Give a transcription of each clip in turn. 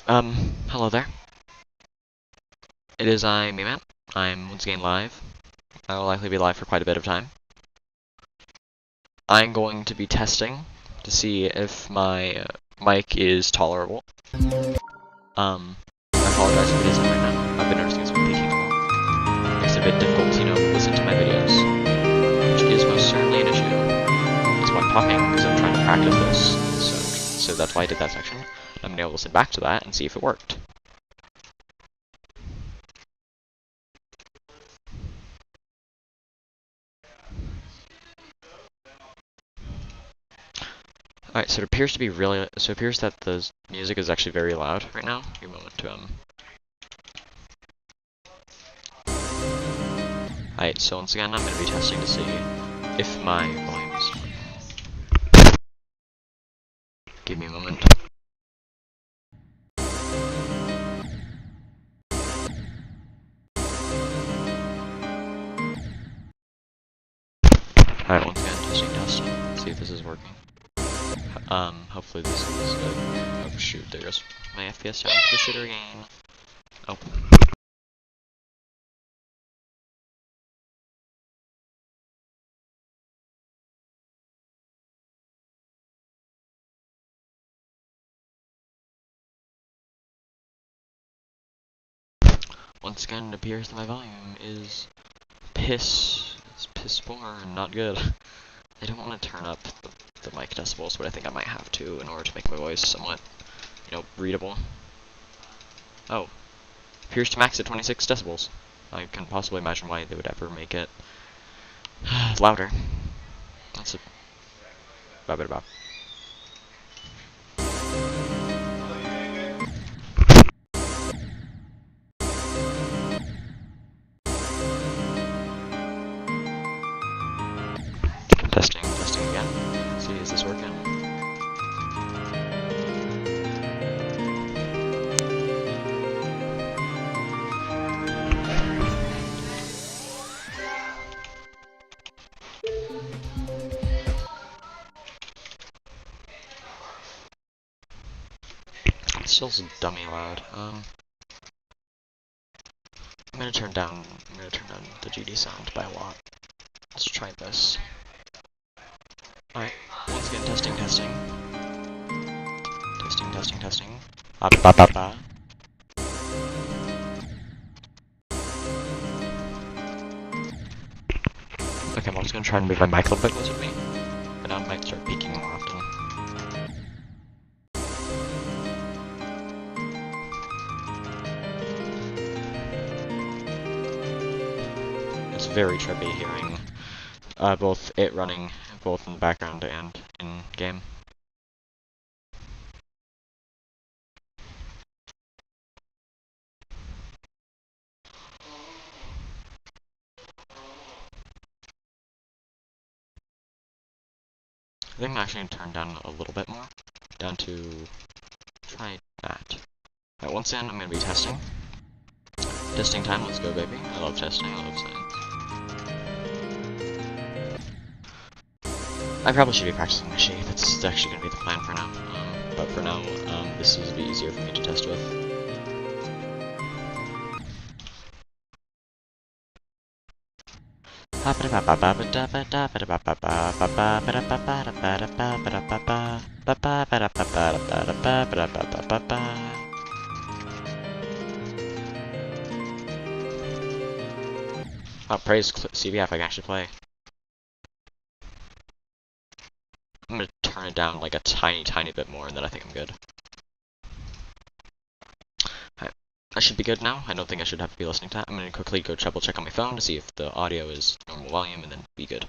Hello there. It is I, Man. I'm once again live. I will likely be live for quite a bit of time. I'm going to be testing to see if my mic is tolerable. I apologize if it isn't right now. I've been noticing it's been leaking a lot. Makes it a bit difficult to, listen to my videos, which is most certainly an issue. That's why I'm talking, because I'm trying to practice this. So that's why I did that section. I'm going to be able to listen back to that and see if it worked. Alright, so it appears to be so it appears that the music is actually very loud right now. Give me a moment to, Alright, so once again, I'm going to be testing to see if my volume is... Give me a moment. Alright, once again, testing. See if this is working. Hopefully this is good. Oh shoot, there goes my FPS down to the shitter again. Oh. Once again, it appears that my volume is piss poor and not good. I don't want to turn up the mic decibels, but I think I might have to in order to make my voice somewhat, readable. Oh, appears to max at 26 decibels. I can possibly imagine why they would ever make it louder. That's a bit about. Testing again. See, is this working? It's still dummy loud. I'm gonna turn down the GD sound by a lot. Let's try this. Alright, once again, testing. Testing. Ba ba ba ba. Okay, I'm just gonna try and move my mic a little bit closer to me. But now I might start peaking more often. It's very trippy hearing both it running both in the background and in game. I think I'm actually going to turn down a little bit more. Down to... try that. Alright, once in, I'm going to be testing. Testing time, let's go baby. I love testing, I love science. I probably should be practicing my shape. That's actually going to be the plan for now. But for now, this will be easier for me to test with. Oh, praise CBF, I can actually play. I'm gonna turn it down like a tiny bit more, and then I think I'm good. Alright, I should be good now. I don't think I should have to be listening to that. I'm gonna quickly go double check on my phone to see if the audio is normal volume, and then be good.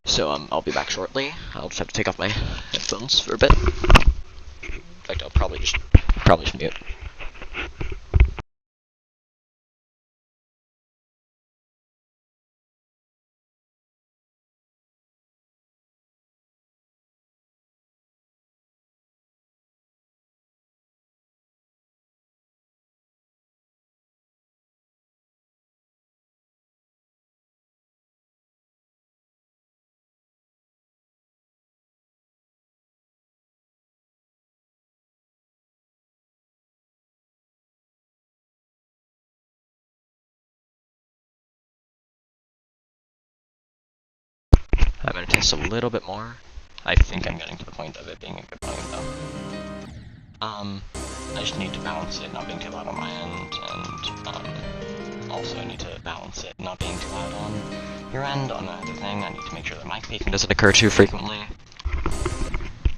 So, I'll be back shortly. I'll just have to take off my headphones for a bit. In fact, I'll probably just mute. gonna test a little bit more. I think I'm getting to the point of it being a good volume though. I just need to balance it not being too loud on my end, and also I need to balance it not being too loud on your end. On another thing, I need to make sure that mic peaking doesn't occur too frequently,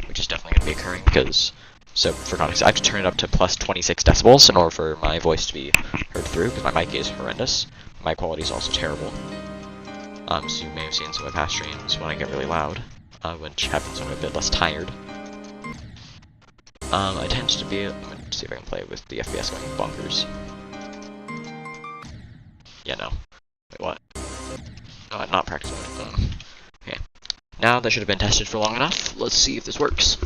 which is definitely going to be occurring because, so for context, I have to turn it up to plus 26 decibels in order for my voice to be heard through, because my mic is horrendous. My quality is also terrible. So you may have seen some of my past streams when I get really loud, which happens when I'm a bit less tired. I tend to be, I'm going to see if I can play with the FPS going bonkers. Yeah, no. Wait, what? Oh, I'm not practicing it. Okay. Now that should have been tested for long enough. Let's see if this works.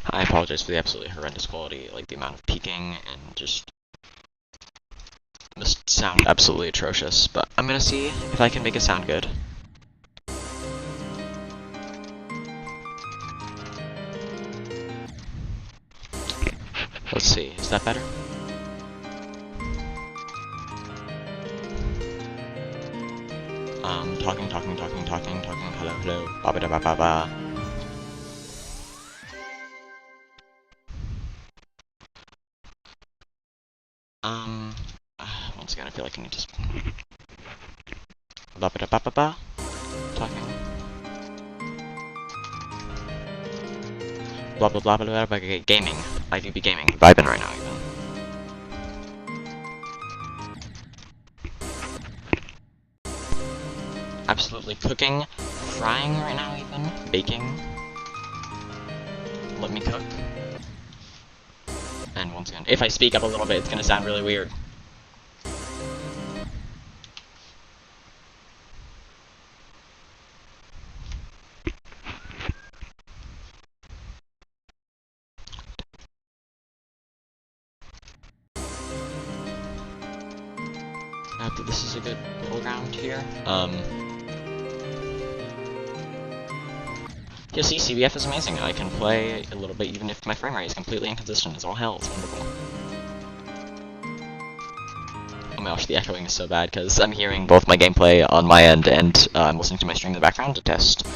I apologize for the absolutely horrendous quality, like the amount of peaking and just must sound absolutely atrocious, but I'm gonna see if I can make it sound good. Let's see, is that better? Talking, hello, ba ba da ba ba ba. Once again, I feel like I need to ba ba da ba ba ba. Talking. Blah blah blah blah blah blah. Gaming. I do be gaming, vibing right now even. Absolutely cooking, frying right now even, baking. Let me cook. And once again, if I speak up a little bit, it's gonna sound really weird. This is a good middle ground here. You see, CBF is amazing. I can play a little bit even if my frame rate is completely inconsistent. It's all hell. It's wonderful. Oh my gosh, the echoing is so bad because I'm hearing both my gameplay on my end and I'm listening to my stream in the background to test.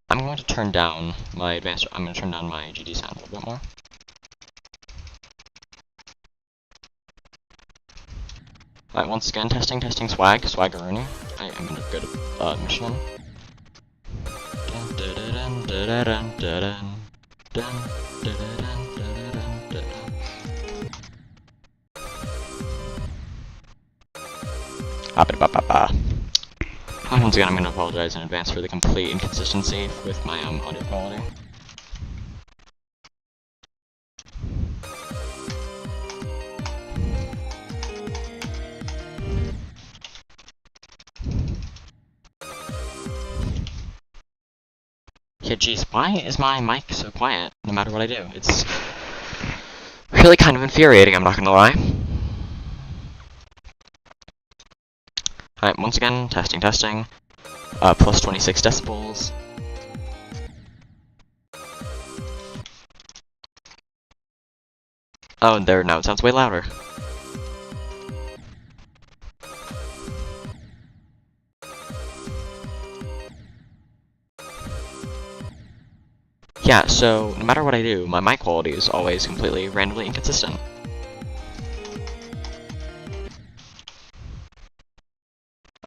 I'm going to turn down my advanced. I'm going to turn down my GD sound a little bit more. Alright, once again, testing swaggeroonie. I am in a good mission. Once again, I'm going to apologize in advance for the complete inconsistency with my audio quality. Yeah, geez, why is my mic so quiet no matter what I do? It's really kind of infuriating, I'm not gonna lie. Alright, once again, testing. Plus 26 decibels. Oh, and there, now it sounds way louder. Yeah, so no matter what I do, my mic quality is always completely randomly inconsistent.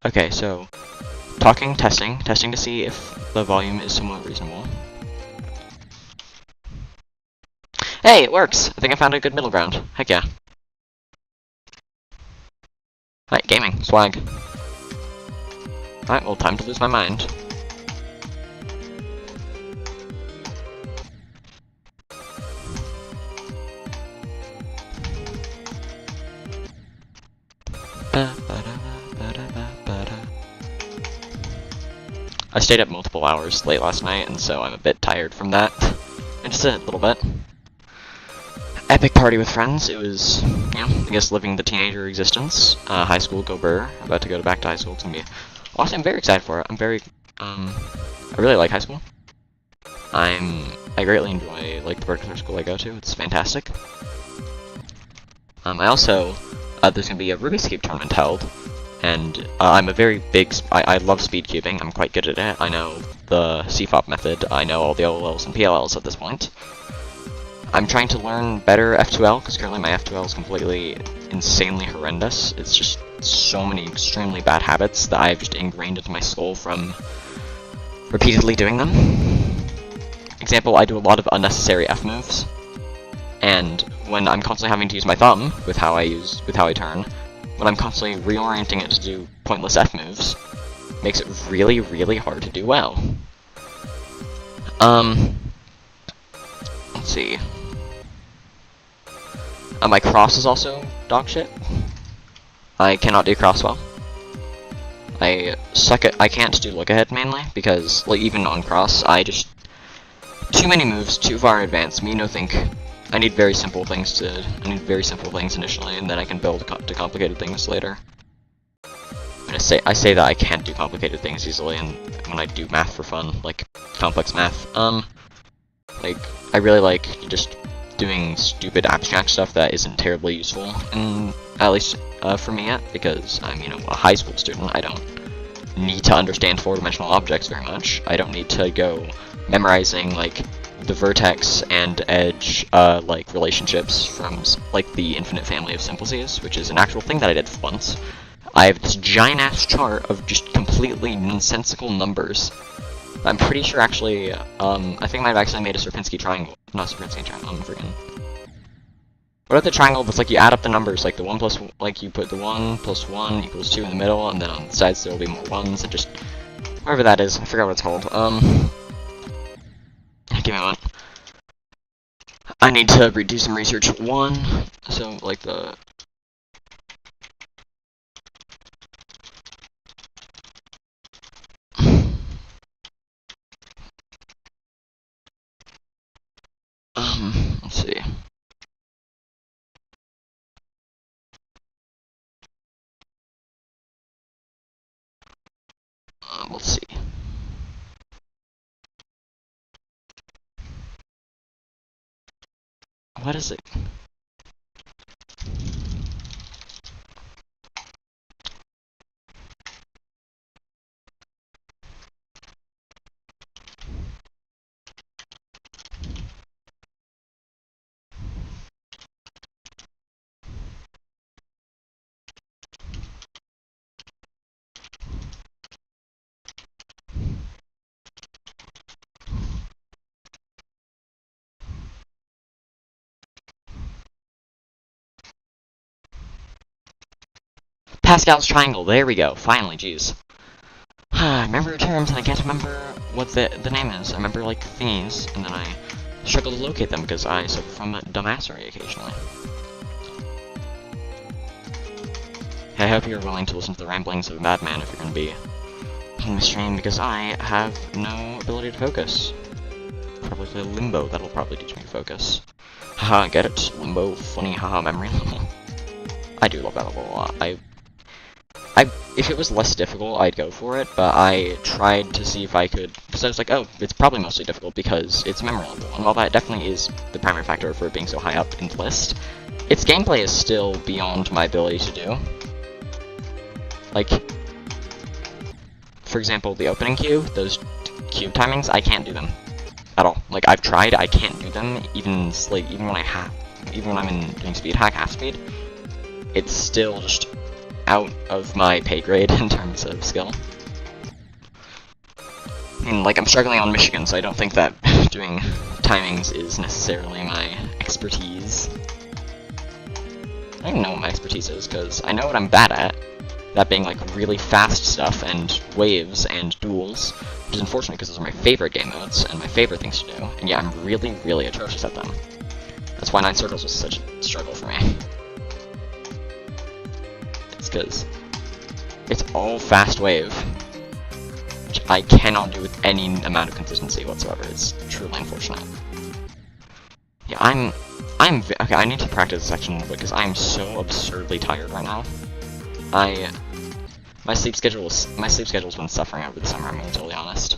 Okay, so talking, testing to see if the volume is somewhat reasonable. Hey, it works! I think I found a good middle ground. Heck yeah. Alright, gaming, swag. Alright, well, time to lose my mind. I stayed up multiple hours late last night, and so I'm a bit tired from that. And just a little bit. Epic party with friends. It was, you know, I guess living the teenager existence. High school, go Burr. About to go back to high school. It's gonna be awesome. I'm very excited for it. I really like high school. I greatly enjoy, like, the particular school I go to. It's fantastic. I also, there's gonna be a Rubik's Cube tournament held. And I'm a very big, I love speed cubing, I'm quite good at it. I know the CFOP method, I know all the OLLs and PLLs at this point. I'm trying to learn better F2L, because currently my F2L is completely insanely horrendous. It's just so many extremely bad habits that I've just ingrained into my skull from repeatedly doing them. Example, I do a lot of unnecessary F moves, and when I'm constantly having to use my thumb with how I turn, when I'm constantly reorienting it to do pointless F moves, makes it really, really hard to do well. Let's see. My cross is also dog shit. I cannot do cross well. I can't do look ahead mainly, because, like, even on cross, too many moves, too far in advance, me no think. I need very simple things initially, and then I can build to complicated things later. And I say that I can't do complicated things easily, and when I do math for fun, like complex math, like, I really like just doing stupid abstract stuff that isn't terribly useful, and at least for me yet, because I'm, you know, a high school student. I don't need to understand four-dimensional objects very much. I don't need to go memorizing, like, the vertex and edge, like, relationships from, like, the infinite family of simplices, which is an actual thing that I did once. I have this giant-ass chart of just completely nonsensical numbers. I'm pretty sure, actually, I think I might have actually made a Sierpinski triangle. Not Sierpinski triangle, freaking... What about the triangle that's, like, you add up the numbers, like, the 1 plus, like, you put the 1 plus 1 equals 2 in the middle, and then on the sides there will be more 1s, and just... whatever that is, I forgot what it's called, give me a moment. I need to do some research. So, like, the... let's see. Let's see. What is it? Pascal's triangle, there we go, finally, jeez. I remember terms, and I can't remember what the name is. I remember, like, things, and then I struggle to locate them because I suffer from dumbassery occasionally. I hope you're willing to listen to the ramblings of a madman if you're going to be on the stream, because I have no ability to focus. Probably play Limbo, that'll probably teach me to focus. Haha, get it? Limbo, funny, haha, memory level. I do love that level a lot. If it was less difficult, I'd go for it, but I tried to see if I could, because I was like, oh, it's probably mostly difficult because it's memory level, and while that definitely is the primary factor for it being so high up in the list, its gameplay is still beyond my ability to do. Like, for example, the opening cue, those cube timings, I can't do them at all. Like, I've tried, I can't do them, even when I'm in doing speed hack half speed, it's still just out of my pay grade in terms of skill. I mean, like, I'm struggling on Michigan, so I don't think that doing timings is necessarily my expertise. I don't even know what my expertise is, because I know what I'm bad at. That being, like, really fast stuff, and waves, and duels, which is unfortunate because those are my favorite game modes, and my favorite things to do, and yeah, I'm really, really atrocious at them. That's why 9 Circles was such a struggle for me. It's because it's all fast wave. which I cannot do with any amount of consistency whatsoever. It's truly unfortunate. Yeah, okay, I need to practice this section because I'm so absurdly tired right now. My sleep schedule's been suffering over the summer, I'm gonna be totally honest.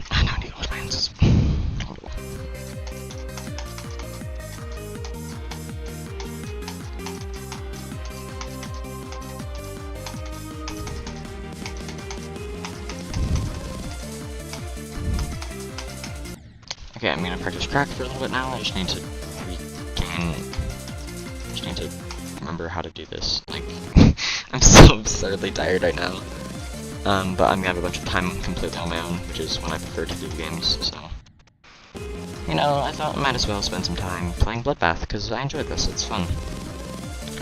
I know I need to wash my hands. Okay, I'm gonna practice crack for a little bit now. I just need to remember how to do this. Like, I'm so absurdly tired right now. But I'm gonna have a bunch of time completely on my own, which is when I prefer to do games, so. You know, I thought I might as well spend some time playing BloodBath, because I enjoyed this, it's fun.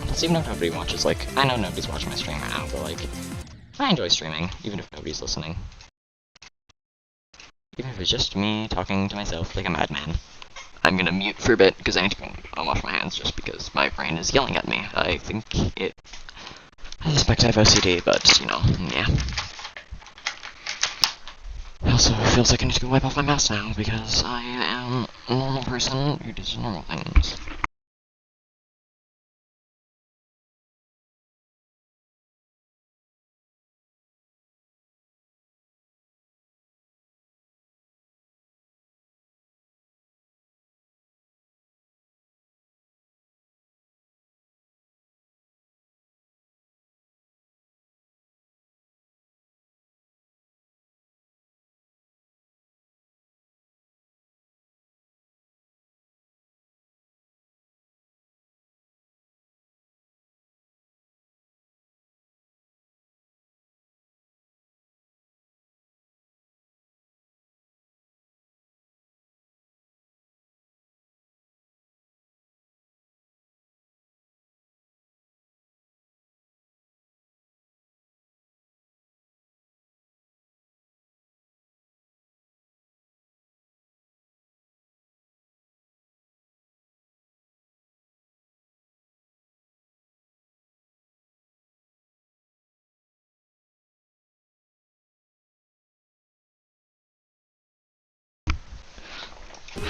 Plus, even if nobody watches, like, I know nobody's watching my stream right now, but, like, I enjoy streaming, even if nobody's listening. Even if it's just me talking to myself like a madman. I'm gonna mute for a bit, because I need to go and wash my hands, just because my brain is yelling at me. I suspect I have OCD, but, you know, yeah. Also, it feels like I need to go wipe off my mask now, because I am a normal person who does normal things.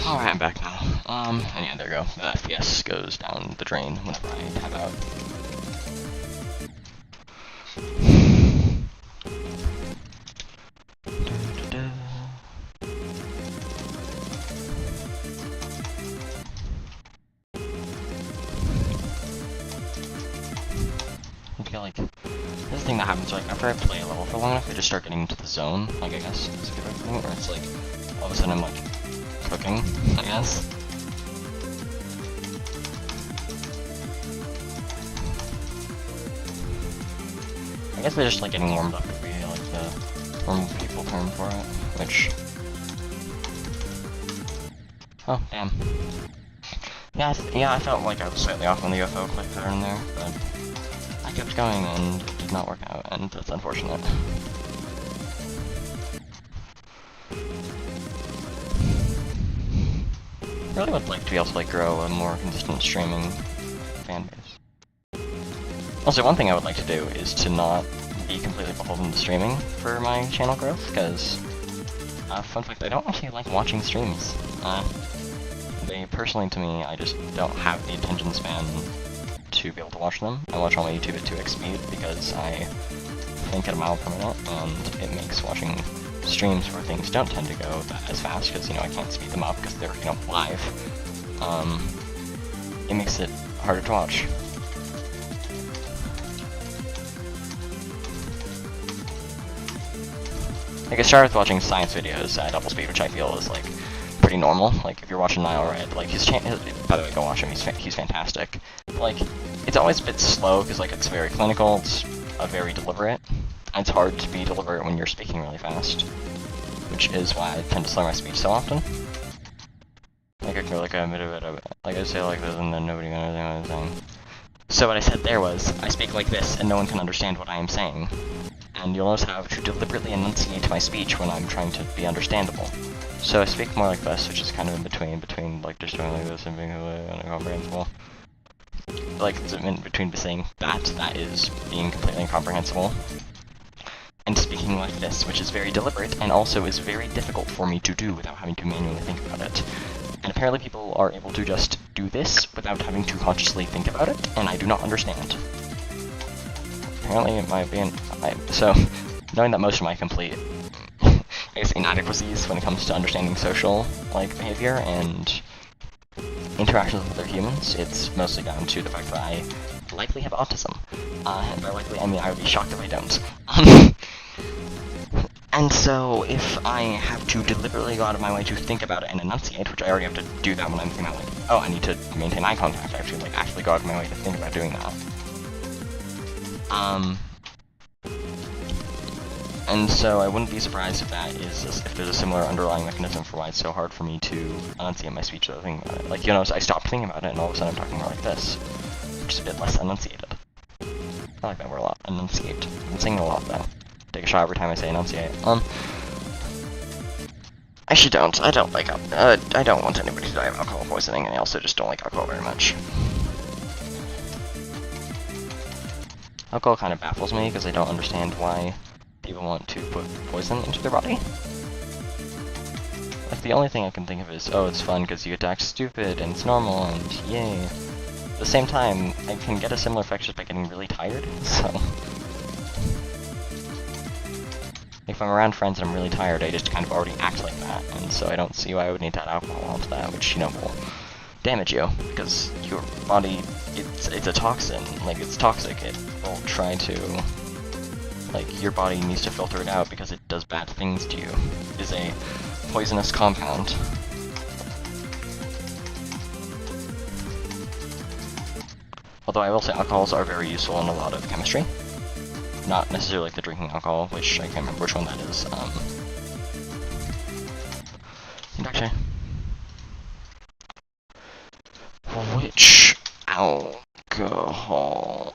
Alright, I'm back now. And yeah, there we go. The FPS goes down the drain whenever I tab out. I feel like this thing that happens, like, after I play a level for long enough, I just start getting into the zone, like, I guess, it's a good way of putting it, where it's like, all of a sudden I'm, like, cooking, I guess. I guess they're just, like, getting warmed up would be, like, the normal people term for it, which... Oh, damn. Yeah, I felt like I was slightly off on the UFO clip there and there, but... I kept going and it did not work out, and that's unfortunate. I really would like to be able to like grow a more consistent streaming fan base. Also, one thing I would like to do is to not be completely beholden to streaming for my channel growth, because, fun fact, I don't actually like watching streams. Personally to me, I just don't have the attention span to be able to watch them. I watch all my YouTube at 2x speed because I think at a mile per minute, and it makes watching streams where things don't tend to go as fast, because, you know, I can't speed them up because they're, you know, live. It makes it harder to watch. Like, I started with watching science videos at double speed, which I feel is, like, pretty normal. Like, if you're watching Nile Red, like, by the way, go watch him, he's fantastic. But, like, it's always a bit slow, because, like, it's very clinical, it's very deliberate. And it's hard to be deliberate when you're speaking really fast, which is why I tend to slow my speech so often. Like, I go like a bit of it, like I say like this, and then nobody can understand what I'm saying. So what I said there was, I speak like this, and no one can understand what I am saying. And you'll notice how I have to deliberately enunciate my speech when I'm trying to be understandable. So I speak more like this, which is kind of in between like just doing like this and being incomprehensible. Like, it's in between saying that is being completely incomprehensible. thinking like this, which is very deliberate, and also is very difficult for me to do without having to manually think about it. And apparently people are able to just do this without having to consciously think about it, and I do not understand. Apparently, in my opinion, so, knowing that most of my complete, I guess, inadequacies when it comes to understanding social, like, behavior and interactions with other humans, it's mostly down to the fact that I likely have autism. And by likely, I mean I would be shocked if I don't. And so, if I have to deliberately go out of my way to think about it and enunciate, which I already have to do that when I'm thinking about, like, oh, I need to maintain eye contact, I have to, like, actually go out of my way to think about doing that. And so I wouldn't be surprised if that is, if there's a similar underlying mechanism for why it's so hard for me to enunciate my speech without thinking about it. Like, you know, so I stopped thinking about it, and all of a sudden I'm talking more like this, which is a bit less enunciated. I like that word a lot, enunciate. I'm saying it a lot, though. Take a shot every time I say enunciate. Actually don't. I don't like I don't want anybody to die of alcohol poisoning, and I also just don't like alcohol very much. Alcohol kind of baffles me, because I don't understand why people want to put poison into their body. Like, the only thing I can think of is, oh, it's fun because you get to act stupid, and it's normal, and yay. At the same time, I can get a similar effect just by getting really tired, so... If I'm around friends and I'm really tired, I just kind of already act like that, and so I don't see why I would need to add alcohol onto that, which, you know, will damage you, because your body, it's a toxin, like, it's toxic, it will try to, like, your body needs to filter it out because it does bad things to you. It is a poisonous compound. Although I will say alcohols are very useful in a lot of chemistry. Not necessarily like the drinking alcohol, which I can't remember which one that is. Actually, which alcohol?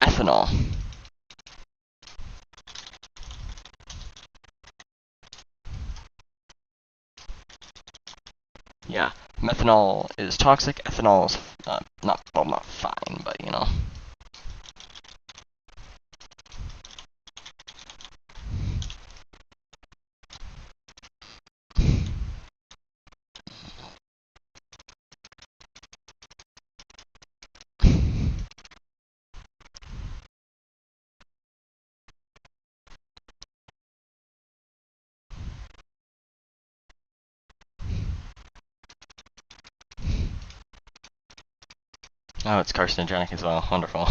Ethanol. Yeah, methanol is toxic, ethanol is, not fine, but, you know. Oh, it's carcinogenic as well. Wonderful.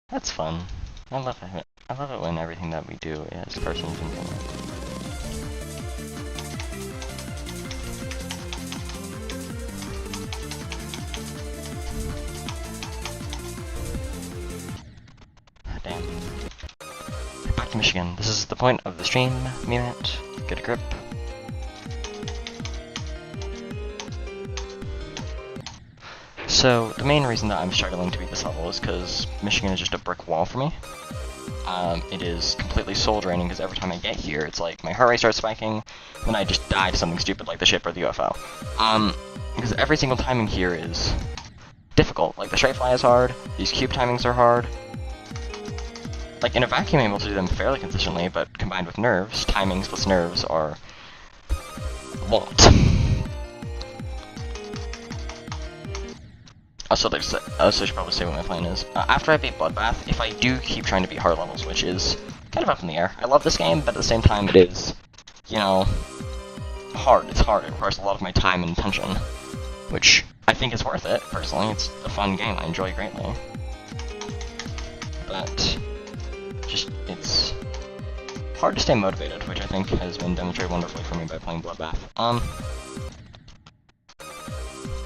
That's fun. I love it. I love it when everything that we do is carcinogen. Damn. Back to Michigan. This is the point of the stream, Mimit. Get a grip. So, the main reason that I'm struggling to beat this level is because Michigan is just a brick wall for me. It is completely soul draining because every time I get here, it's like my heart rate starts spiking, then I just die to something stupid like the ship or the UFO. Because every single timing here is difficult. Like, the straight fly is hard, these cube timings are hard. Like, in a vacuum, I'm able to do them fairly consistently, but combined with nerves, timings plus nerves are a lot. Also, I should probably say what my plan is. After I beat BloodBath, if I do keep trying to beat hard levels, which is kind of up in the air. I love this game, but at the same time it is, you know, hard. It's hard. It requires a lot of my time and attention, which I think is worth it, personally. It's a fun game. I enjoy it greatly. But, just, it's hard to stay motivated, which I think has been demonstrated wonderfully for me by playing BloodBath.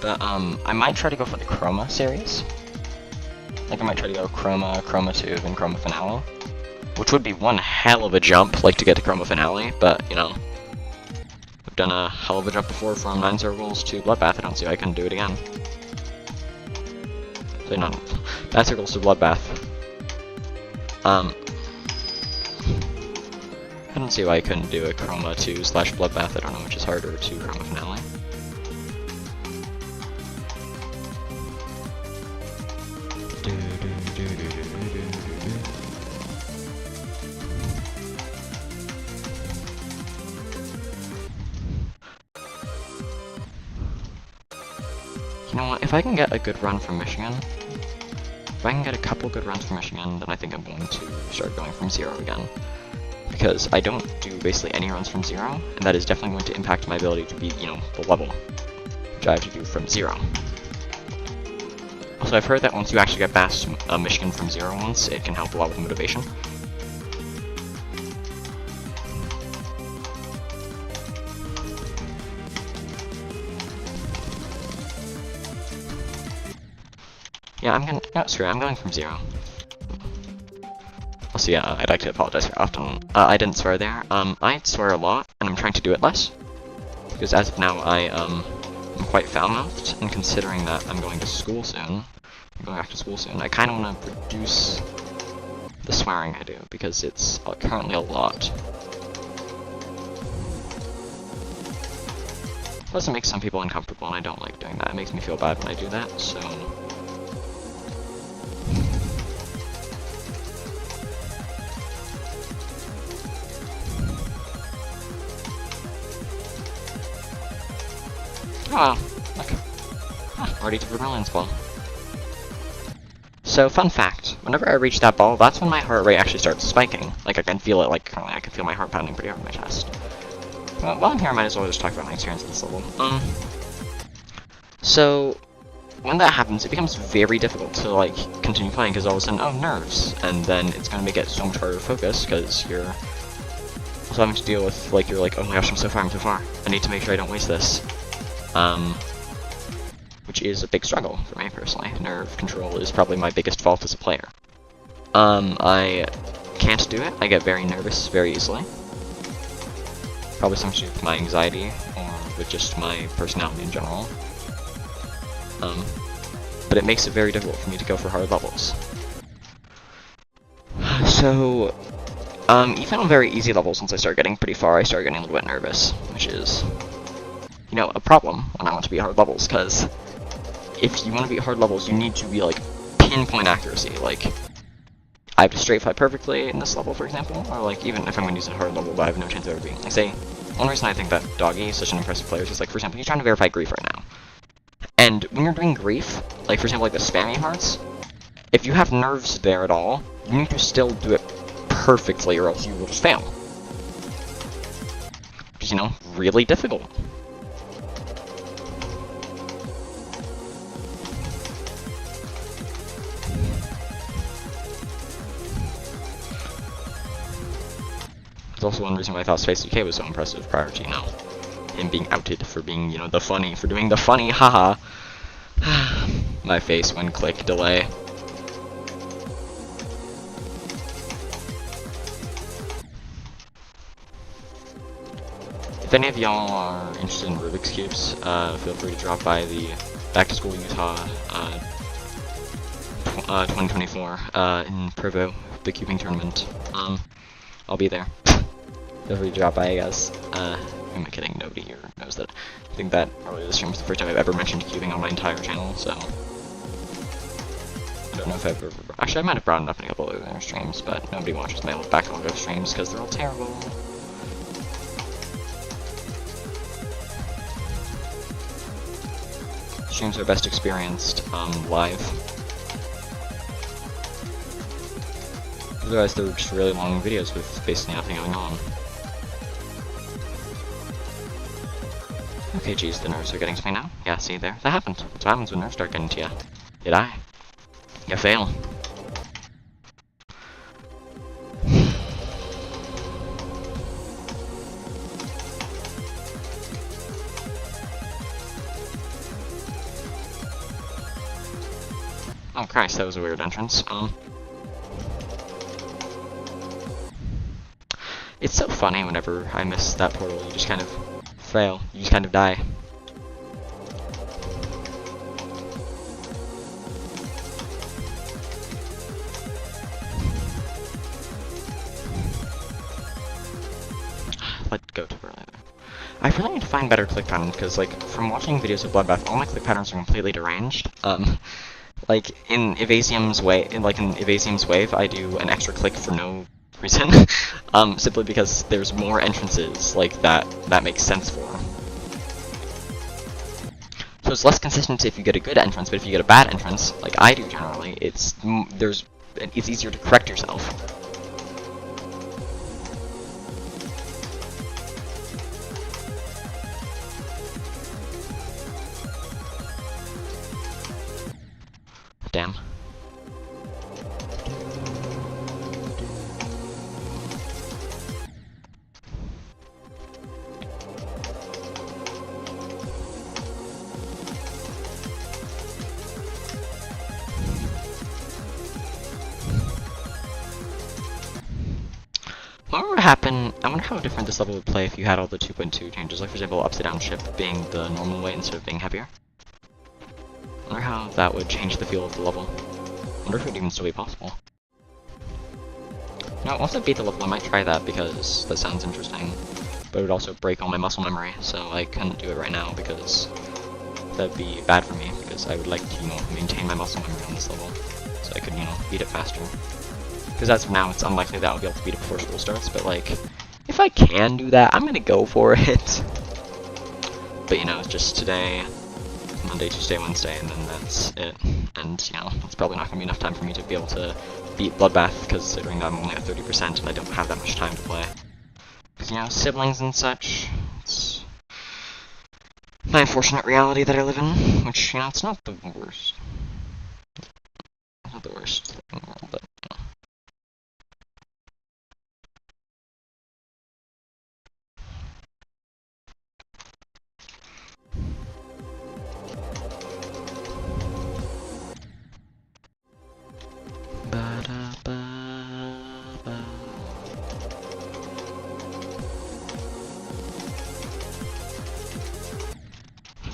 But, I might try to go for the Chroma series. Like, I might try to go Chroma, Chroma 2, then Chroma Finale. Which would be one hell of a jump, like, to get to Chroma Finale, but, you know. I've done a hell of a jump before from 9 circles to BloodBath, I don't see why I couldn't do it again. So, no, 9 circles to BloodBath. I don't see why I couldn't do a Chroma 2 slash Bloodbath. I don't know which is harder, to Chroma Finale. You know what, if I can get a good run from Michigan, if I can get a couple good runs from Michigan, then I think I'm going to start going from 0 again. Because I don't do basically any runs from 0, and that is definitely going to impact my ability to beat, you know, the level, which I have to do from 0. Also, I've heard that once you actually get past Michigan from 0 once, it can help a lot with motivation. Yeah, I'm going from 0. Also, yeah, I'd like to apologize for often. I didn't swear there. I swear a lot, and I'm trying to do it less. Because as of now, I'm quite foul-mouthed, and considering that I'm going to school soon, I kind of want to reduce the swearing I do, because it's currently a lot. Plus, it makes some people uncomfortable, and I don't like doing that. It makes me feel bad when I do that, so... Oh, okay. Already to Vermilion's ball. So, fun fact, whenever I reach that ball, that's when my heart rate actually starts spiking. Like, I can feel it, like, currently I can feel my heart pounding pretty hard in my chest. Well, while I'm here, I might as well just talk about my experience at this level. So, when that happens, it becomes very difficult to, like, continue playing, because all of a sudden, oh, nerves, and then it's gonna make it so much harder to focus, because you're also having to deal with, like, you're like, oh my gosh, I'm so far, I need to make sure I don't waste this. Which is a big struggle for me personally. Nerve control is probably my biggest fault as a player. I can't do it. I get very nervous very easily. Probably something to do with my anxiety, or with just my personality in general. But it makes it very difficult for me to go for hard levels. So, even on very easy levels, once I start getting pretty far, I start getting a little bit nervous, which is, you know, a problem when I want to beat hard levels, because if you want to beat hard levels, you need to be, like, pinpoint accuracy. Like, I have to straight fly perfectly in this level, for example, or, like, even if I'm going to use a hard level, but I have no chance of ever being. Like, say, one reason I think that Doggy is such an impressive player is just, like, for example, he's trying to verify grief right now. And when you're doing grief, like, for example, like the spammy hearts, if you have nerves there at all, you need to still do it perfectly, or else you will just fail. Which is, you know, really difficult. That's also one reason why I thought Space UK was so impressive prior to, you know, him being outed for being, you know, for doing the funny, haha. My face when click delay. If any of y'all are interested in Rubik's Cubes, feel free to drop by the Back to School Utah 2024 in Provo, the cubing tournament. I'll be there. Feel free to drop by, I guess. I'm kidding, nobody here knows that. I think that earlier this stream was the first time I've ever mentioned cubing on my entire channel, so... I don't know if I've ever... Actually, I might have brought it up in a couple of other streams, but nobody watches my old backlog of streams because they're all terrible. Streams are best experienced live. Otherwise, they're just really long videos with basically nothing going on. Okay, geez, the nerves are getting to me now. Yeah, see there? That happened. That's what happens when nerves start getting to you. Did I? You fail. Oh Christ, that was a weird entrance. It's so funny whenever I miss that portal, you just kind of fail. You just kind of die. I really need to find better click patterns, because, like, from watching videos of BloodBath, all my click patterns are completely deranged. Like, in Evasium's wave, I do an extra click for no reason. Simply because there's more entrances, like, that makes sense for. So it's less consistent if you get a good entrance, but if you get a bad entrance, like I do generally, it's easier to correct yourself. Damn. What would happen? I wonder how different this level would play if you had all the 2.2 changes, like for example, upside down ship being the normal way instead of being heavier. I wonder how that would change the feel of the level. I wonder if it would even still be possible. Now, once I beat the level, I might try that because that sounds interesting, but it would also break all my muscle memory, so I couldn't do it right now because that'd be bad for me, because I would like to, maintain my muscle memory on this level, so I could, beat it faster. Because as of now, it's unlikely that I'll be able to beat it before school starts, but, like, if I can do that, I'm gonna go for it. But, it's just today, Monday, Tuesday, Wednesday, and then that's it. And, it's probably not gonna be enough time for me to be able to beat BloodBath, considering that I'm only at 30% and I don't have that much time to play. Because, siblings and such, it's my unfortunate reality that I live in, which, it's not the worst. It's not the worst thing in the world, but,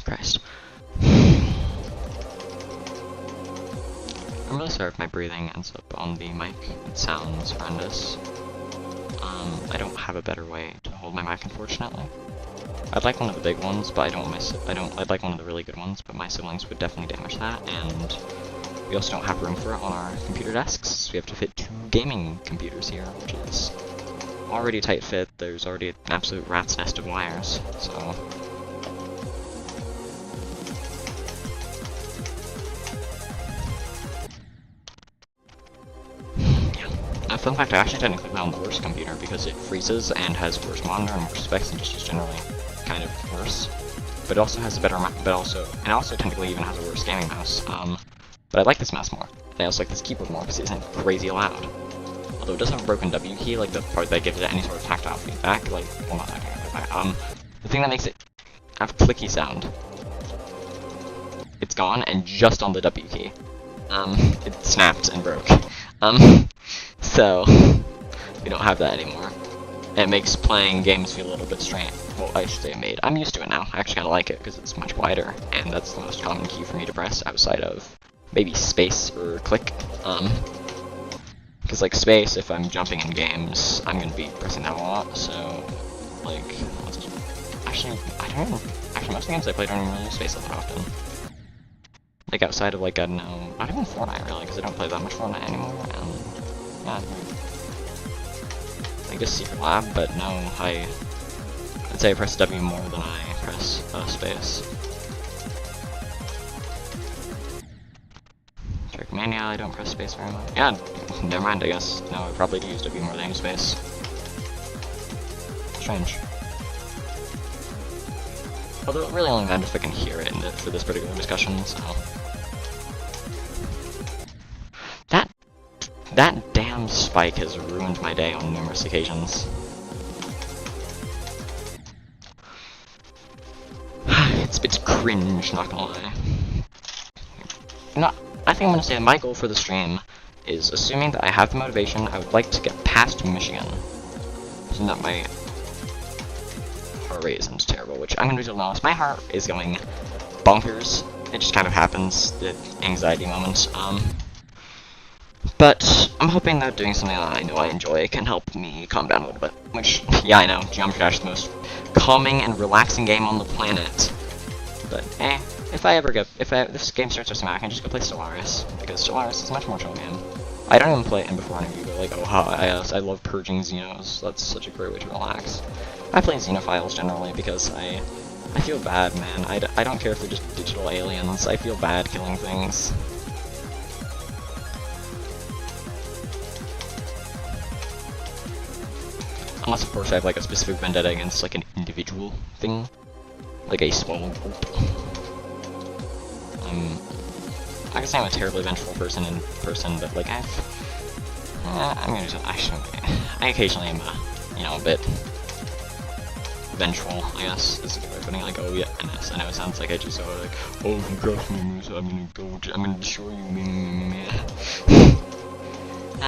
Christ. I'm really sorry if my breathing ends up on the mic. It sounds horrendous. I don't have a better way to hold my mic, unfortunately. I'd like one of the big ones, but I'd like one of the really good ones, but my siblings would definitely damage that, and we also don't have room for it on our computer desks, so we have to fit 2 gaming computers here, which is already a tight fit. There's already an absolute rat's nest of wires, so... Fun fact, I actually technically found the worst computer because it freezes and has worse monitor and worse specs and just is generally kind of worse. But it also has a better and also technically even has a worse gaming mouse. But I like this mouse more. And I also like this keyboard more because it isn't crazy loud. Although it does have a broken W key, like the part that gives it any sort of tactile feedback, like, well, not tactile feedback, the thing that makes it have clicky sound. It's gone, and just on the W key. It snapped and broke. So, we don't have that anymore. And it makes playing games feel a little bit strange. Well, I should say I'm used to it now. I actually kind of like it because it's much wider, and that's the most common key for me to press outside of maybe space or click. Because, like, space, if I'm jumping in games, I'm going to be pressing that a lot, so, like, actually, most of the games I play don't even really use space that often. Like, outside of, like, I don't know, not even Fortnite, really, because I don't play that much Fortnite anymore, and, yeah, like, just Secret Lab, but no, I'd say I press W more than I press, space. Trickmania, I don't press space very much. Yeah, never mind, I guess. No, I probably do use W more than I use space. Strange. Although it really only matters if I can hear it for this particular discussion, so... That damn spike has ruined my day on numerous occasions. It's cringe, not gonna lie. I think I'm gonna say that my goal for the stream is, assuming that I have the motivation, I would like to get past Michigan. So that my heart rate isn't terrible, which I'm gonna be real honest, my heart is going bonkers. It just kind of happens, the anxiety moments. But I'm hoping that doing something that I know I enjoy can help me calm down a little bit. Which, yeah, I know, Geometry Dash is the most calming and relaxing game on the planet. But, if this game starts with Smack, I can just go play Stellaris, because Stellaris is a much more chill game. I don't even play M before any of you go like, oh hi, I love purging Xenos, that's such a great way to relax. I play Xenophiles generally because I feel bad, man. I don't care if they're just digital aliens, I feel bad killing things. Unless, of course, I have like a specific vendetta against like an individual thing, like a small group. I guess I'm a terribly vengeful person in person, but like I occasionally am, you know, a bit vengeful, I guess, is a good way of putting it. Like, oh yeah, NS. I know it sounds like I just go like, oh, you got me, so I'm gonna destroy you,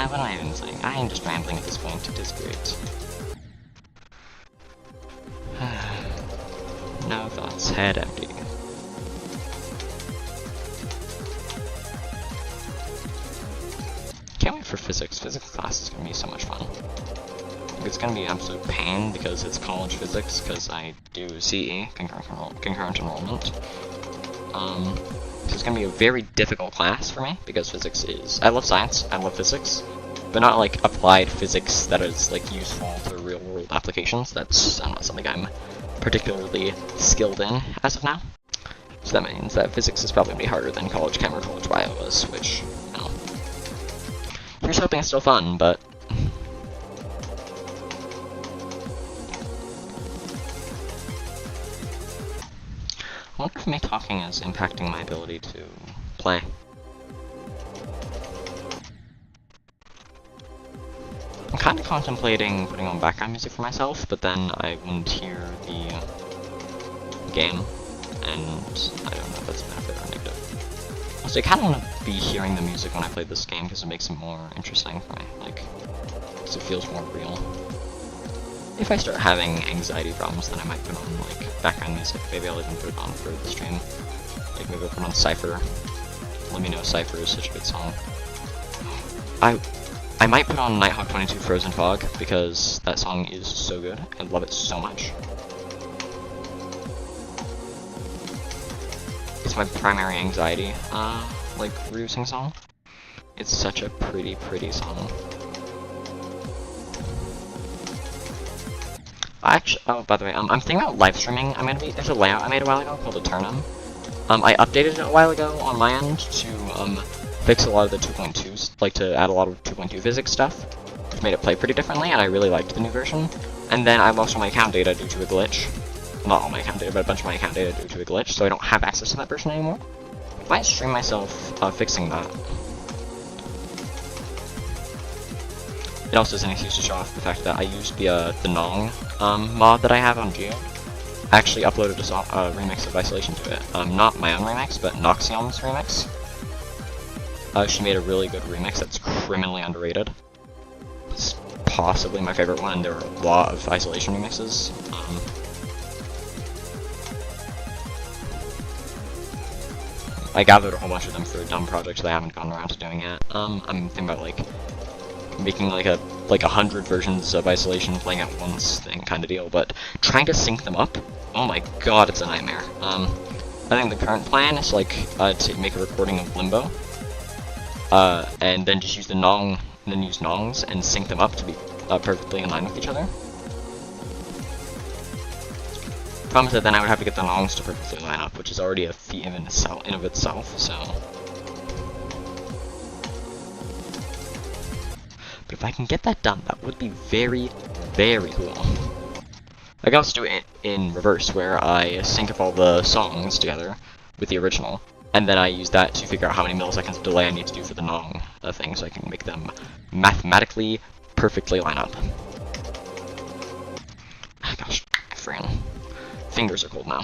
what am I even saying? I am just rambling at this point, it is great. No thoughts, head empty. Can't wait for physics. Physics class is gonna be so much fun. It's gonna be absolute pain because it's college physics, because I do CE, concurrent enrollment. So it's gonna be a very difficult class for me, because physics is... I love science, I love physics, but not like applied physics that is like useful to real world applications. That's not something I'm particularly skilled in as of now. So that means that physics is probably gonna be harder than college chem or college bio was, which, you know, here's hoping it's still fun, but I wonder if me talking is impacting my ability to play. I'm kind of contemplating putting on background music for myself, but then I wouldn't hear the game, and I don't know if that's a benefit or a negative. Also, I kind of want to be hearing the music when I play this game because it makes it more interesting for me, like, because it feels more real. If I start having anxiety problems, then I might put on, like, background music. Maybe I'll even put it on for the stream. Like, maybe I'll put on Cypher. Let me know Cypher is such a good song. I might put on Nighthawk 22 Frozen Fog, because that song is so good. I love it so much. It's my primary anxiety, like, reducing song. It's such a pretty, pretty song. Actually, oh, by the way, I'm thinking about live streaming. There's a layout I made a while ago called Eternum. I updated it a while ago on my end to, fix a lot of the 2.2s, like to add a lot of 2.2 physics stuff, which made it play pretty differently, and I really liked the new version. And then I lost all my account data due to a glitch. Not all my account data, but a bunch of my account data due to a glitch, so I don't have access to that version anymore. I might stream myself fixing that. It also is an excuse to show off the fact that I used the Nong mod that I have on Geo. I actually uploaded a remix of Isolation to it. Not my own remix, but Noxion's remix. She made a really good remix that's criminally underrated. It's possibly my favorite one, and there are a lot of Isolation remixes. I gathered a whole bunch of them for a dumb project that I haven't gotten around to doing yet. I'm thinking about, like, making like 100 versions of Isolation playing at once thing kind of deal, but trying to sync them up, oh my god, it's a nightmare. I think the current plan is like to make a recording of Limbo, and then just use the Nong, and then use Nongs and sync them up to be perfectly in line with each other. Problem is that then I would have to get the Nongs to perfectly line up, which is already a feat in of itself, so. But if I can get that done, that would be very, very cool. I can also do it in reverse, where I sync up all the songs together with the original, and then I use that to figure out how many milliseconds of delay I need to do for the Nong thing, so I can make them mathematically perfectly line up. Oh, gosh, friggin' fingers are cold now.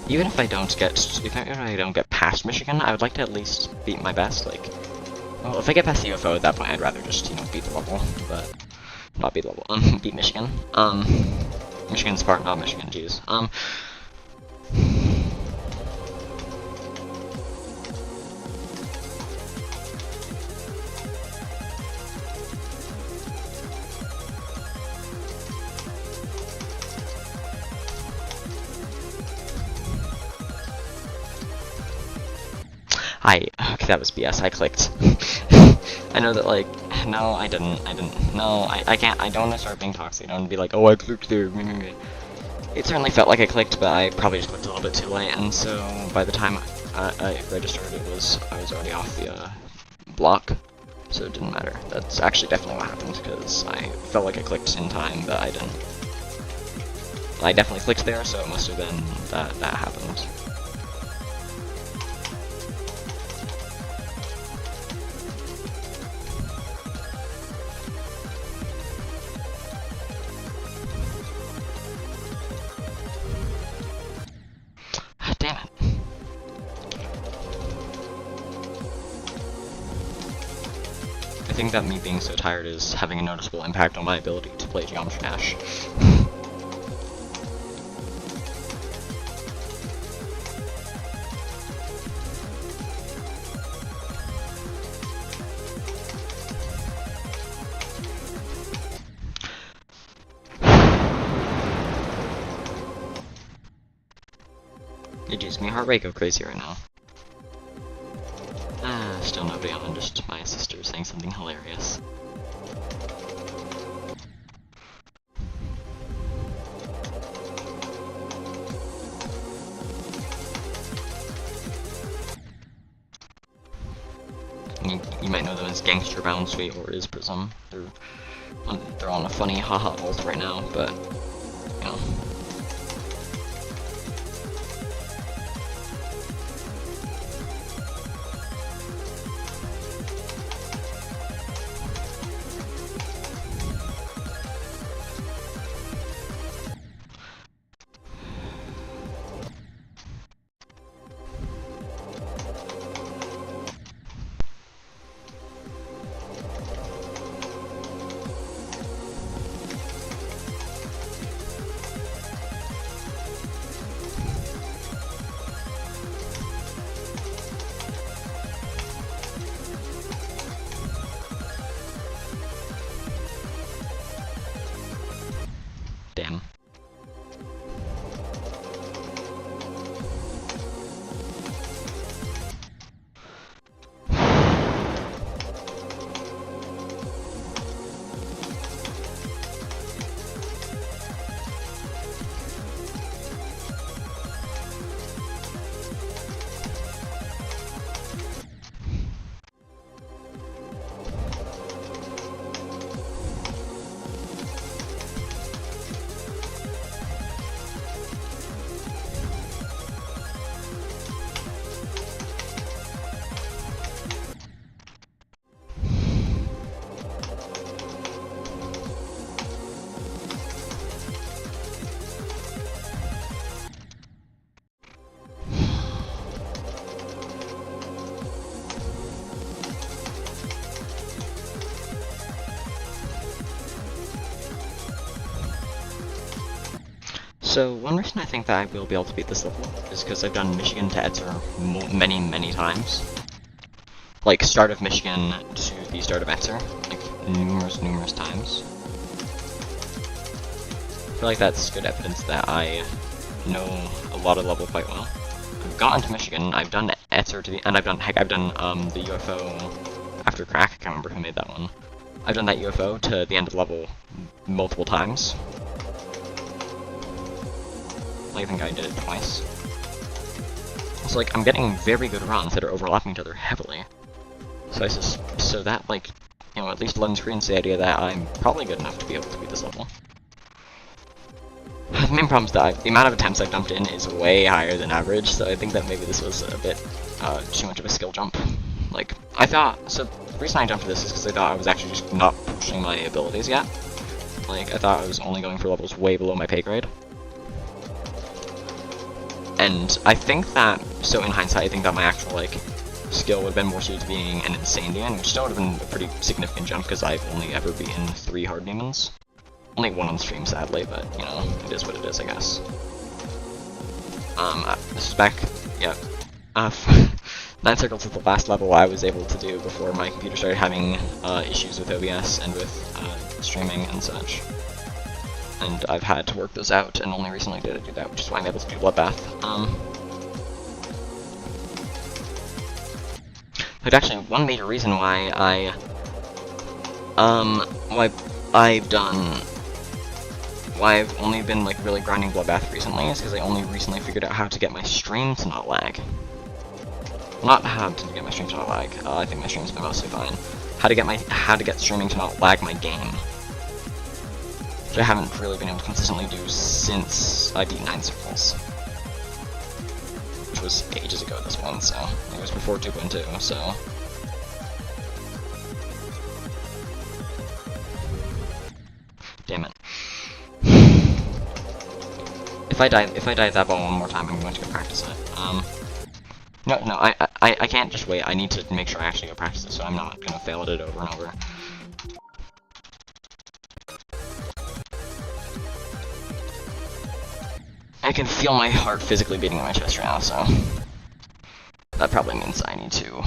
even if I don't get past Michigan, I would like to at least beat my best. Like, well, if I get past the UFO at that point, I'd rather just, you know, beat the level, but not beat the level. Beat Michigan. Michigan's part, not Michigan. Jeez. Okay, that was BS, I clicked. I know that, like, no, I didn't, no, I can't, I don't want to start being toxic, I don't want to be like, oh, I clicked there, It certainly felt like I clicked, but I probably just clicked a little bit too late, and so by the time I registered, I was already off the, block, so it didn't matter. That's actually definitely what happened, because I felt like I clicked in time, but I didn't. I definitely clicked there, so it must have been that happened. Damn it. I think that me being so tired is having a noticeable impact on my ability to play Geometry Dash. It just my heart rate go crazy right now. Still nobody on, just my sister saying something hilarious. You might know them as Gangster Bound Sweet or Is Prism. They're on a funny haha ult right now, but you know. Damn. So, one reason I think that I will be able to beat this level is because I've done Michigan to Etzer many times. Like, start of Michigan to the start of Etzer, like, numerous times. I feel like that's good evidence that I know a lot of the level quite well. I've gotten to Michigan, I've done Etzer to the, and I've done the UFO after Crack, I can't remember who made that one. I've done that UFO to the end of the level multiple times. I think I did it twice. So like, I'm getting very good runs that are overlapping each other heavily. So that, like, you know, at least lends credence to the idea that I'm probably good enough to be able to beat this level. The main problem is that the amount of attempts I've dumped in is way higher than average, so I think that maybe this was a bit too much of a skill jump. Like, so the reason I jumped to this is because I thought I was actually just not pushing my abilities yet. Like, I thought I was only going for levels way below my pay grade. And I think that, so in hindsight, I think that my actual, like, skill would have been more suited to being an insane demon, which still would have been a pretty significant jump, because I've only ever beaten 3 hard demons. Only 1 on stream, sadly, but, you know, it is what it is, I guess. This is back, yeah, 9 circles at the last level I was able to do before my computer started having issues with OBS and with streaming and such. And I've had to work those out, and only recently did I do that, which is why I'm able to do BloodBath. But actually, one major reason why why I've only been, like, really grinding BloodBath recently is because I only recently figured out how to get my stream to not lag. Not how to get my stream to not lag. I think my stream's been mostly fine. How to get streaming to not lag my game, which I haven't really been able to consistently do since I beat 9 circles, which was ages ago at this point. So it was before 2.2. So damn it. If I die that ball one more time, I'm going to go practice it. No, I can't just wait. I need to make sure I actually go practice it, so I'm not gonna fail at it over and over. I can feel my heart physically beating in my chest right now, so that probably means I need to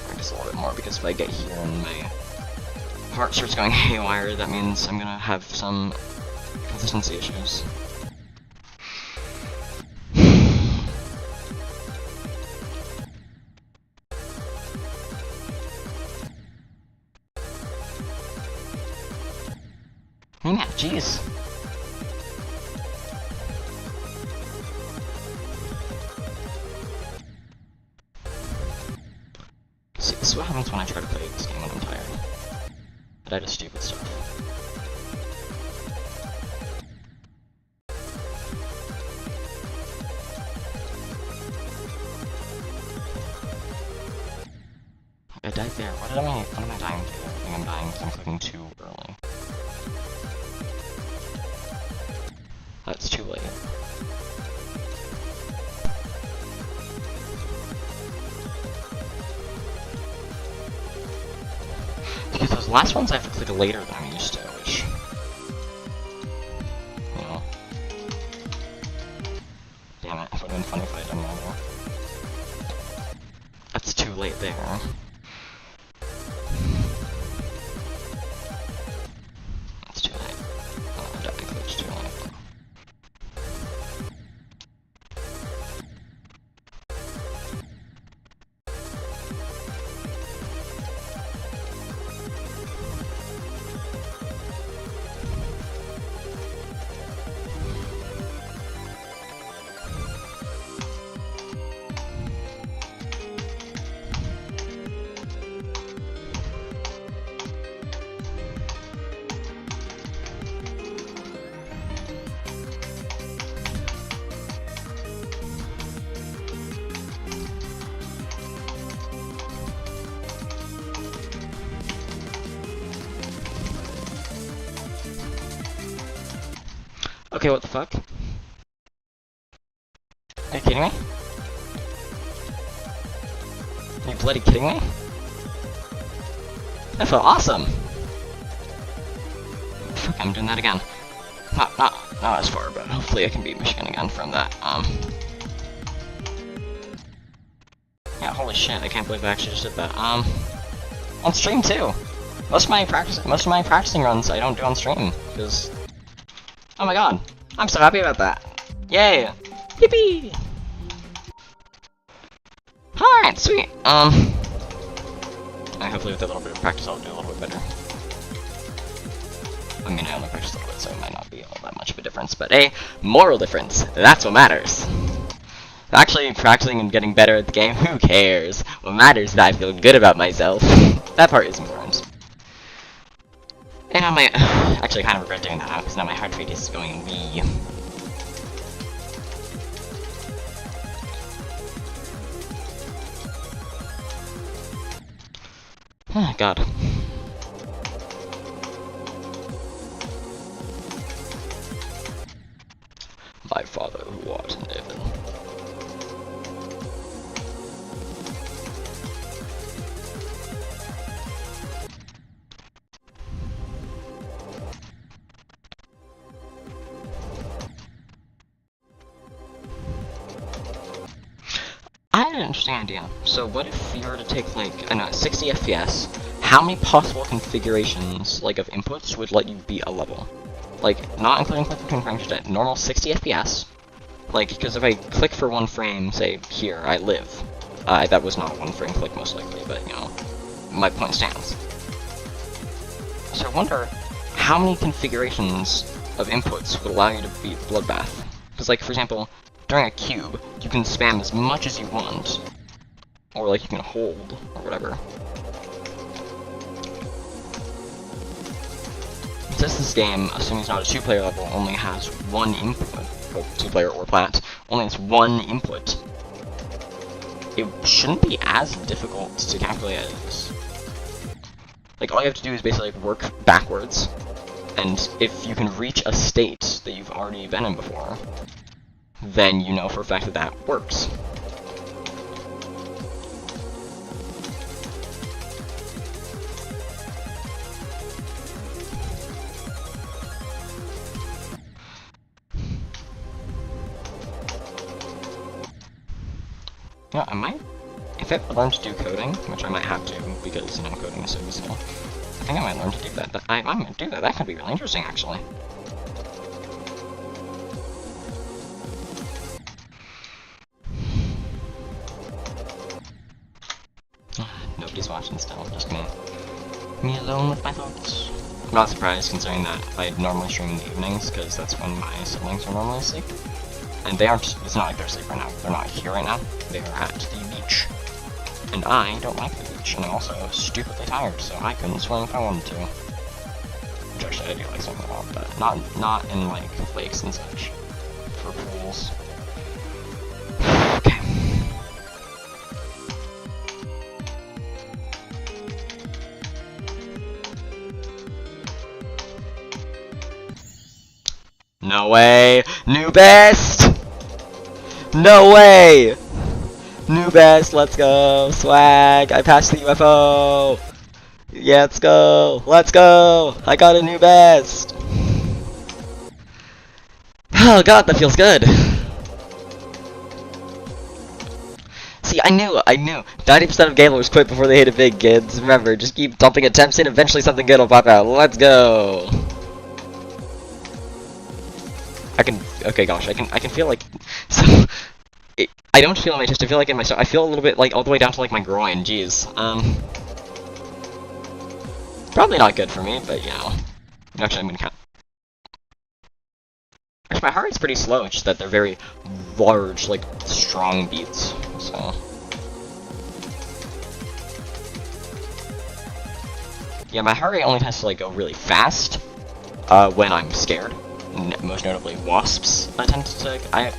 practice a little bit more, because if I get here and my heart starts going haywire, that means I'm gonna have some consistency issues. Hey man, jeez. See, this is what happens when I try to play this game when I'm tired. But I do stupid stuff. I died there. What am I dying to? I think I'm dying because I'm clicking too early. That's too late. Because those last ones I have to click later than I'm used to, which, you know. Damn it, it would have been funny if I had done that. That's too late there. That's too late. Oh, I definitely clicked too late. Okay, what the fuck? Are you kidding me? Are you bloody kidding me? That felt awesome! Fuck, I'm doing that again. Not as far, but hopefully I can beat Michigan again from that, Yeah, holy shit, I can't believe I actually just did that. On stream too! Most of my practicing runs I don't do on stream, because... Oh my god, I'm so happy about that. Yay! Yippee! Alright, sweet. Hopefully with a little bit of practice I'll do a little bit better. I mean, I only practiced a little bit, so it might not be all that much of a difference, but a moral difference, that's what matters. Actually, practicing and getting better at the game, who cares? What matters is that I feel good about myself. That part is important. And now my... Actually, I kind of regret doing that now, because now my heart rate is going wee. Oh, God. My Father who art in heaven. an interesting idea. So what if you were to take, like, I don't know, 60 FPS, how many possible configurations, like, of inputs would let you beat a level? Like, not including click between frames, just at normal 60 FPS. Like, because if I click for 1 frame, say, here, I live. That was not a 1 frame click, most likely, but, you know, my point stands. So I wonder how many configurations of inputs would allow you to beat BloodBath. Because, like, for example, during a cube, you can spam as much as you want. Or, like, you can hold, or whatever. Since this game, assuming it's not a 2-player level, only has 1 input, well, 2-player or plat, only has 1 input, it shouldn't be as difficult to calculate as... Like, all you have to do is basically like, work backwards, and if you can reach a state that you've already been in before, then you know for a fact that that works. Yeah, I might, if I learn to do coding, which I might have to, because, you know, coding is so useful, I think I might learn to do that. I might do that. That could be really interesting, actually. Nobody's watching still, just me. Me alone with my thoughts. I'm not surprised, considering that I normally stream in the evenings, because that's when my siblings are normally asleep. And they aren't, it's not like they're asleep right now. They're not here right now. They are at the beach. And I don't like the beach, and I'm also stupidly tired, so I couldn't swim if I wanted to. Which actually I do like swimming a lot, but not in, like, lakes and such. For pools. Okay. No way! New best! No way! New best, let's go! Swag! I passed the UFO! Yeah, let's go! Let's go! I got a new best! Oh god, that feels good! See, I knew! 90% of gamers quit before they hit it big, kids. Remember, just keep dumping attempts in, eventually something good will pop out. Let's go! Okay, gosh, I can feel like, so, I don't feel in my chest, I feel like in my stomach, I feel a little bit, like, all the way down to, like, my groin, jeez, probably not good for me, but, you know, actually, I'm gonna count. Actually, my heart rate's pretty slow, it's just that they're very large, like, strong beats, so. Yeah, my heart rate only has to, like, go really fast, when I'm scared. Most notably, wasps. I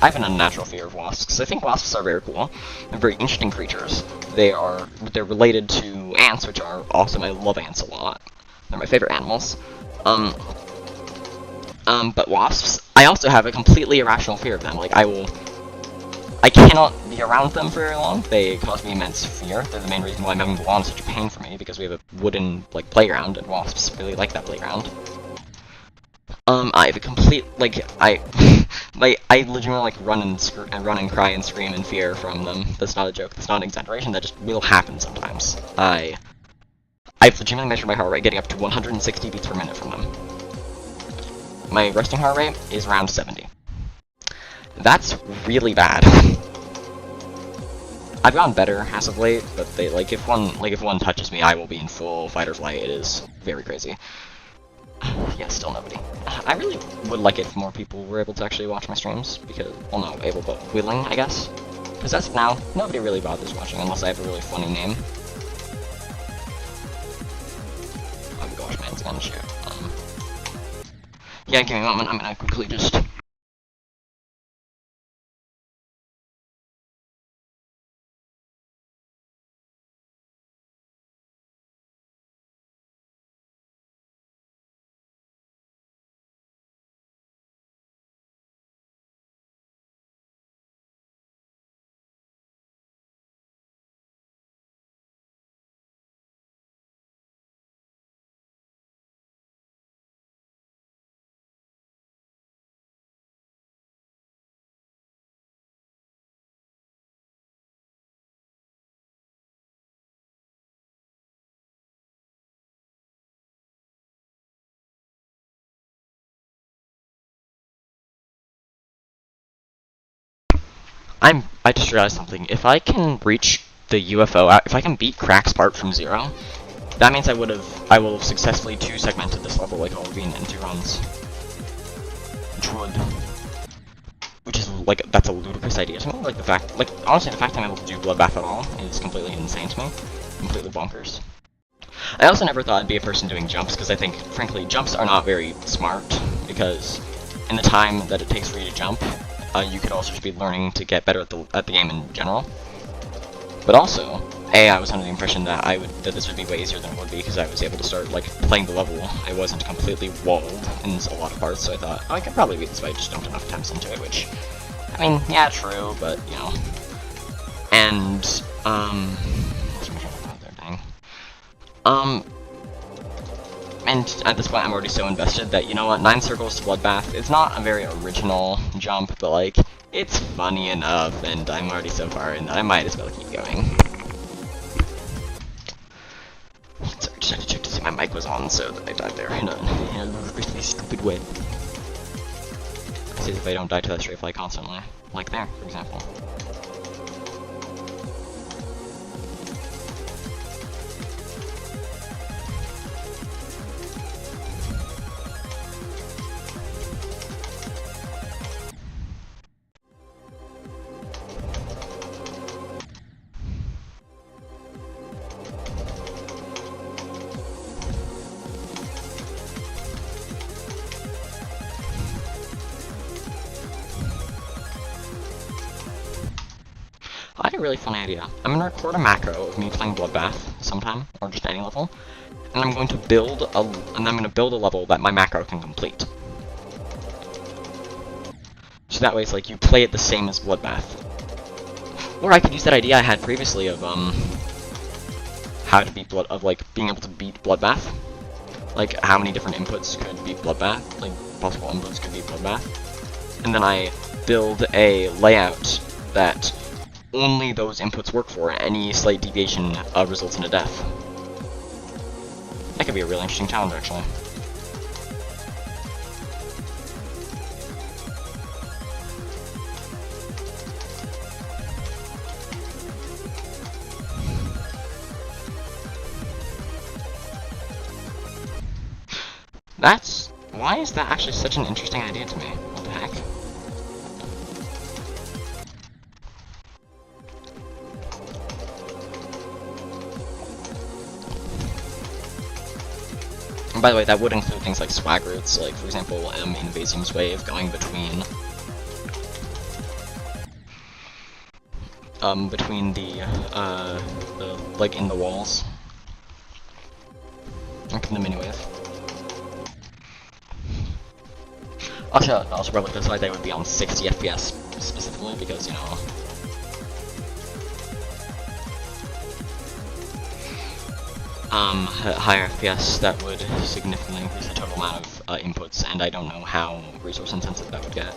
have an unnatural fear of wasps. I think wasps are very cool. They're very interesting creatures. They're related to ants, which are awesome. I love ants a lot. They're my favorite animals. But wasps, I also have a completely irrational fear of them. Like, I cannot be around them for very long. They cause me immense fear. They're the main reason why mowing the lawn is such a pain for me, because we have a wooden, like, playground, and wasps really like that playground. I have a complete, like, I legitimately, like, run and cry and scream in fear from them. That's not a joke, that's not an exaggeration, that just will happen sometimes. I've legitimately measured my heart rate getting up to 160 beats per minute from them. My resting heart rate is around 70. That's really bad. I've gotten better as of late, but if one touches me, I will be in full fight or flight. It is very crazy. Yeah, still nobody. I really would like it if more people were able to actually watch my streams, because, well, not able, but willing, I guess. Because as of now, nobody really bothers watching unless I have a really funny name. Oh gosh, man, it's gonna shoot. Yeah, give me a moment, I'm gonna quickly just I just realized something. If I can reach the UFO, if I can beat Crack's part from 0, that means I will have successfully 2-segmented this level like all of in 2 runs. Which is like, that's a ludicrous idea to me. Like honestly, the fact I'm able to do BloodBath at all is completely insane to me. Completely bonkers. I also never thought I'd be a person doing jumps, because I think, frankly, jumps are not very smart, because in the time that it takes for you to jump, you could also just be learning to get better at the game in general. But also, I was under the impression that that this would be way easier than it would be, because I was able to start, like, playing the level. I wasn't completely walled in a lot of parts, so I thought, oh, I could probably beat this if I just dumped enough attempts into it, which, I mean, yeah, true, but, you know. And, and at this point I'm already so invested that, you know what, 9 circles to BloodBath, it's not a very original jump, but, like, it's funny enough, and I'm already so far in that I might as well keep going. Sorry, just had to check to see my mic was on, so that I died there in a ludicrously stupid way. See if I don't die to that straight fly constantly. Like there, for example. I had a really funny idea. I'm gonna record a macro of me playing BloodBath sometime, or just any level, and I'm going to build a level that my macro can complete. So that way it's like you play it the same as BloodBath. Or I could use that idea I had previously of how to beat being able to beat BloodBath. Like how many different inputs could beat BloodBath, like possible inputs could beat BloodBath. And then I build a layout that only those inputs work for, and any slight deviation results in a death. That could be a really interesting challenge, actually. Why is that actually such an interesting idea to me? What the heck? And by the way, that would include things like swag routes, like, for example, Invasium's way of going between like, in the walls. Like in the mini-wave. Also probably because they would be on 60 FPS specifically, because, you know, higher FPS, that would significantly increase the total amount of inputs, and I don't know how resource intensive that would get.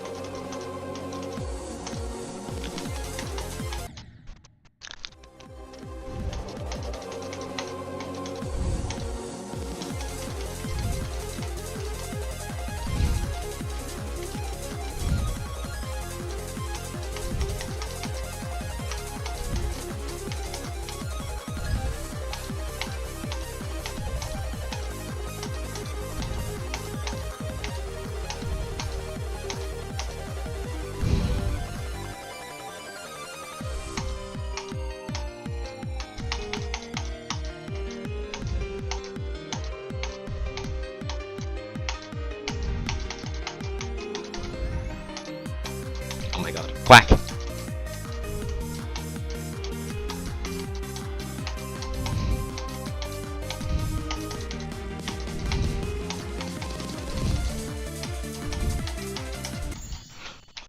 Oh my god. Quack!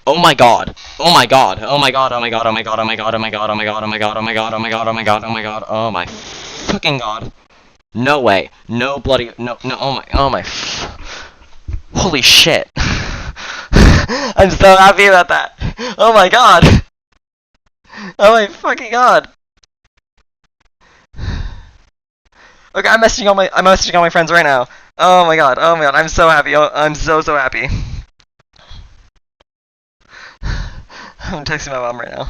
Oh my god! Oh my god! Oh my god! Oh my god! Oh my god! Oh my god! Oh my god! Oh my god! Oh my god! Oh my god! Oh my god! Oh my god! Oh my god! Oh my fucking god! No way! No bloody no! Oh my! Holy shit! I'm so happy about that! Oh my god! Oh my fucking god! Okay, I'm messaging all my friends right now. Oh my god! Oh my god! I'm so happy! Oh, I'm so happy! I'm texting my mom right now.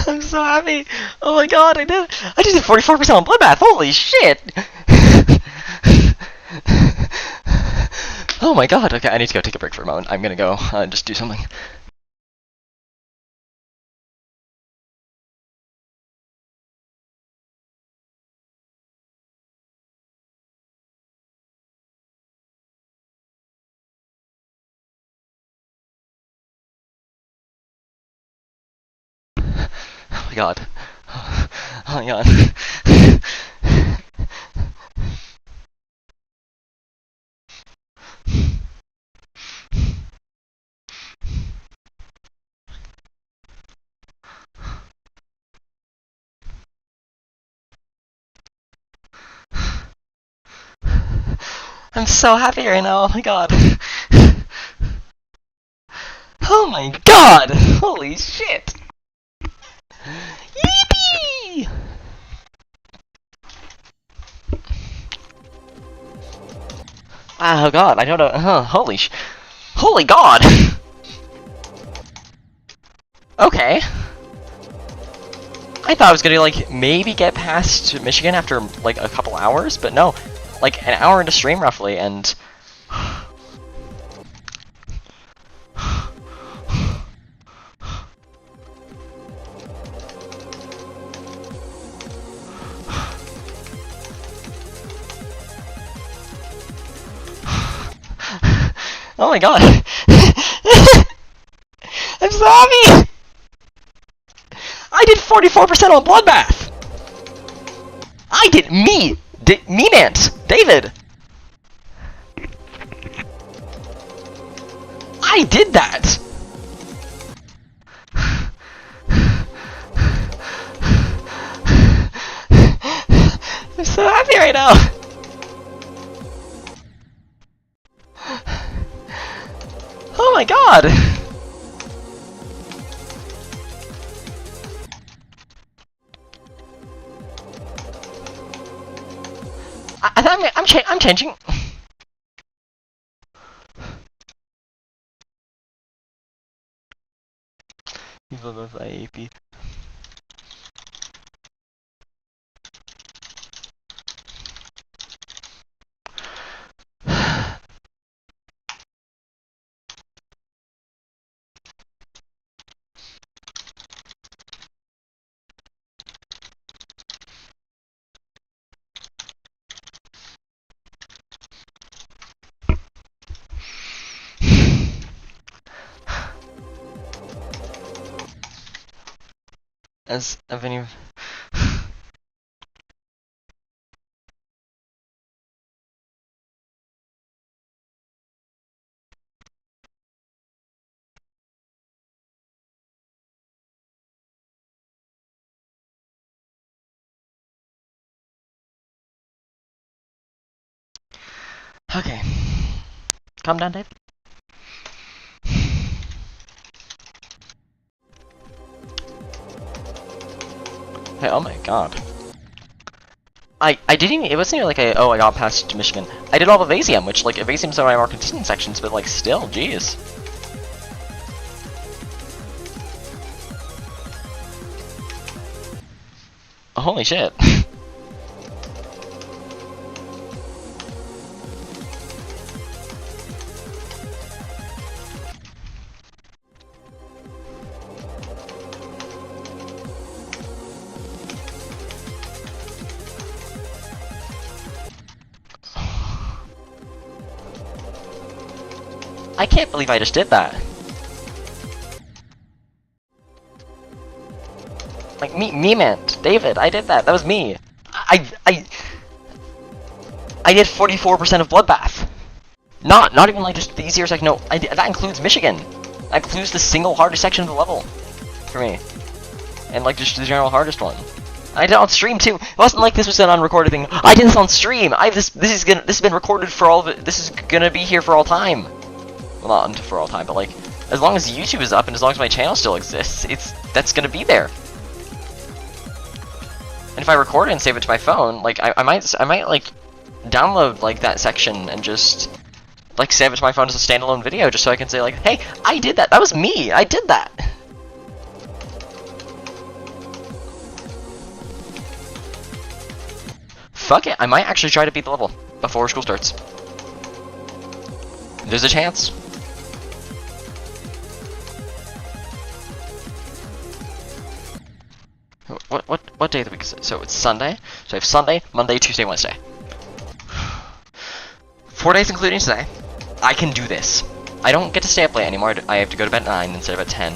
I'm so happy. Oh my god, I just did 44% on BloodBath. Holy shit. Oh my god. Okay, I need to go take a break for a moment. I'm gonna go just do something. Oh my god. Oh my god. I'm so happy right now. Oh my god. Oh my god. Holy shit. Eepy! Oh god, I don't know. Holy god! Okay. I thought I was gonna, like, maybe get past Michigan after, like, a couple hours, but no. Like, an hour into stream, roughly, and... Oh my god! I'm so happy! I did 44% on BloodBath! I did Me-Mant! David! I did that! I'm so happy right now! Oh my god! I'm changing. People go for eepy. As of any... Okay. Calm down, Dave. Hey, oh my god. I didn't even, it wasn't even like I got past Michigan. I did all of Evasium, which, like, Evasium's one of my more consistent sections, but, like, still, jeez. Holy shit. I can't believe I just did that. Like, me meant. David, I did that. That was me. I did 44% of BloodBath. Not even like just the easier section. No, that includes Michigan. That includes the single hardest section of the level for me, and like just the general hardest one. I did it on stream too. It wasn't like this was an unrecorded thing. I did this on stream. This has been recorded for all of it. This is gonna be here for all time. Well, not for all time, but like as long as YouTube is up and as long as my channel still exists, that's gonna be there. And if I record it and save it to my phone, like I might like download like that section and just like save it to my phone as a standalone video, just so I can say like, hey, I did that. That was me. I did that. Fuck it. I might actually try to beat the level before school starts. There's a chance. What day of the week is it? So it's Sunday. So I have Sunday, Monday, Tuesday, Wednesday. 4 days including today. I can do this. I don't get to stay up late anymore. I have to go to bed at 9 instead of at 10.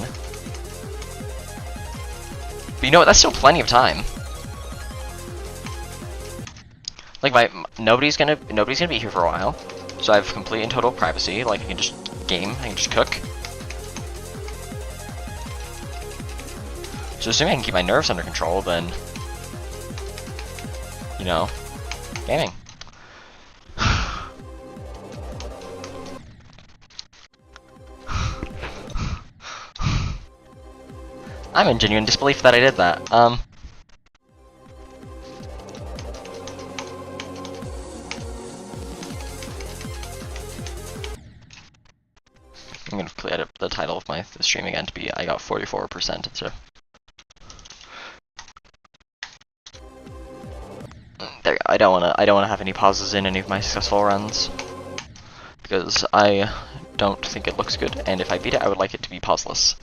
But you know what? That's still plenty of time. Like nobody's gonna be here for a while, so I have complete and total privacy. Like I can just game, I can just cook. So assuming I can keep my nerves under control, then you know, gaming. I'm in genuine disbelief that I did that. I'm gonna edit the title of my stream again to be I got 44% instead. There you go. I don't wanna have any pauses in any of my successful runs because I don't think it looks good, and if I beat it, I would like it to be pauseless.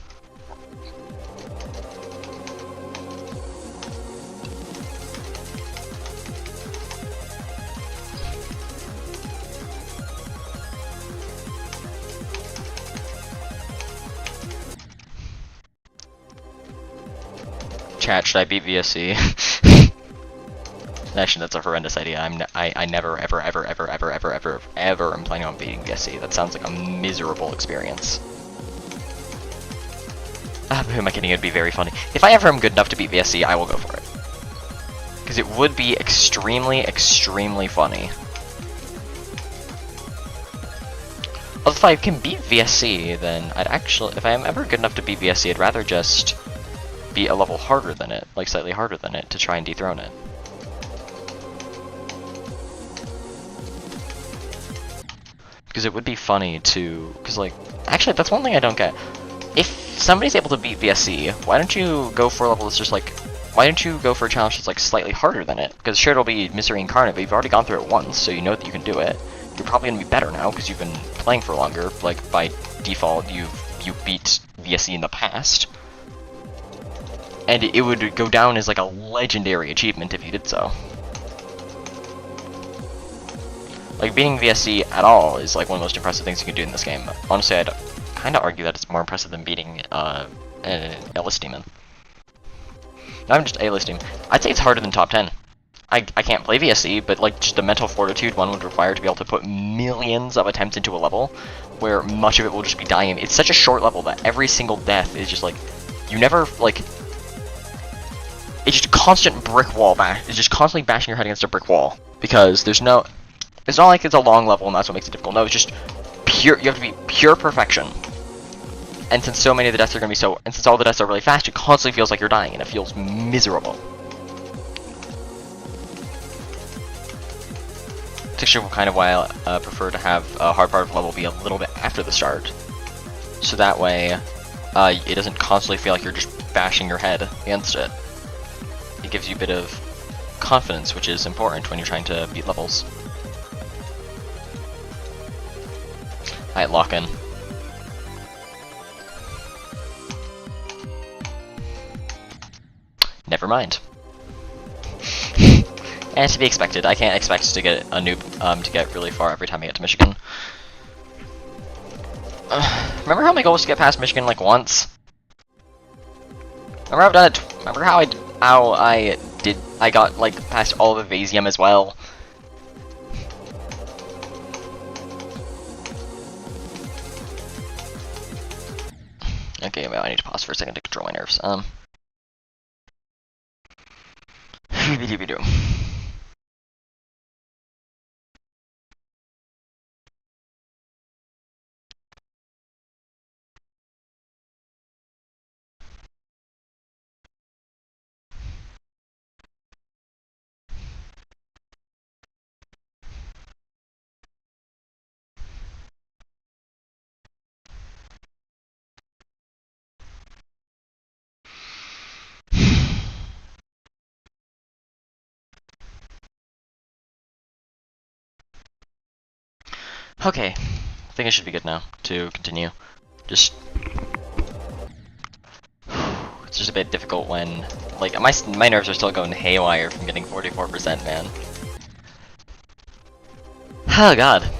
Chat, should I beat VSC? Actually, that's a horrendous idea. I never ever am planning on beating VSC. That sounds like a miserable experience. Who am I kidding? It'd be very funny. If I ever am good enough to beat VSC, I will go for it. Because it would be extremely, extremely funny. Although if I can beat VSC, then I'd actually, if I am ever good enough to beat VSC, I'd rather just be a level harder than it, like slightly harder than it, to try and dethrone it. Because it would be funny to, because like, actually that's one thing I don't get. If somebody's able to beat VSC, why don't you go for a level that's just like, why don't you go for a challenge that's like slightly harder than it? Because sure, it'll be Misery Incarnate, but you've already gone through it once, so you know that you can do it. You're probably gonna be better now because you've been playing for longer. Like by default, you beat VSC in the past, and it would go down as like a legendary achievement if you did so. Like beating VSC at all is like one of the most impressive things you can do in this game. Honestly, I'd kind of argue that it's more impressive than beating an A-list demon. Not even just A-list demon. I'd say it's harder than top 10. I can't play VSC, but like just the mental fortitude one would require to be able to put millions of attempts into a level, where much of it will just be dying. It's such a short level that every single death is just like, you never like. It's just a constant brick wall bash. It's just constantly bashing your head against a brick wall because there's no. It's not like it's a long level and that's what makes it difficult. No, it's just pure. You have to be pure perfection. And since so many of the deaths are going to be and since all the deaths are really fast, it constantly feels like you're dying, and it feels miserable. It's actually kind of why I prefer to have a hard part of the level be a little bit after the start, so that way it doesn't constantly feel like you're just bashing your head against it. It gives you a bit of confidence, which is important when you're trying to beat levels. Alright, lock in. Never mind. And to be expected. I can't expect to get a noob to get really far every time I get to Michigan. Remember how my goal was to get past Michigan like once? Remember I've done it. Remember how I got like past all of Evasium as well. Okay, well, I need to pause for a second to control my nerves. Okay, I think I should be good now to continue. Just it's just a bit difficult when like my nerves are still going haywire from getting 44%, man. Oh god.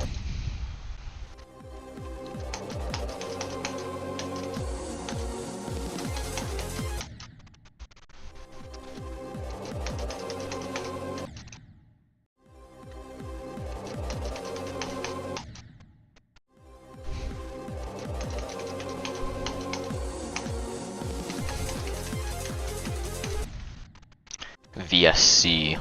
VSC.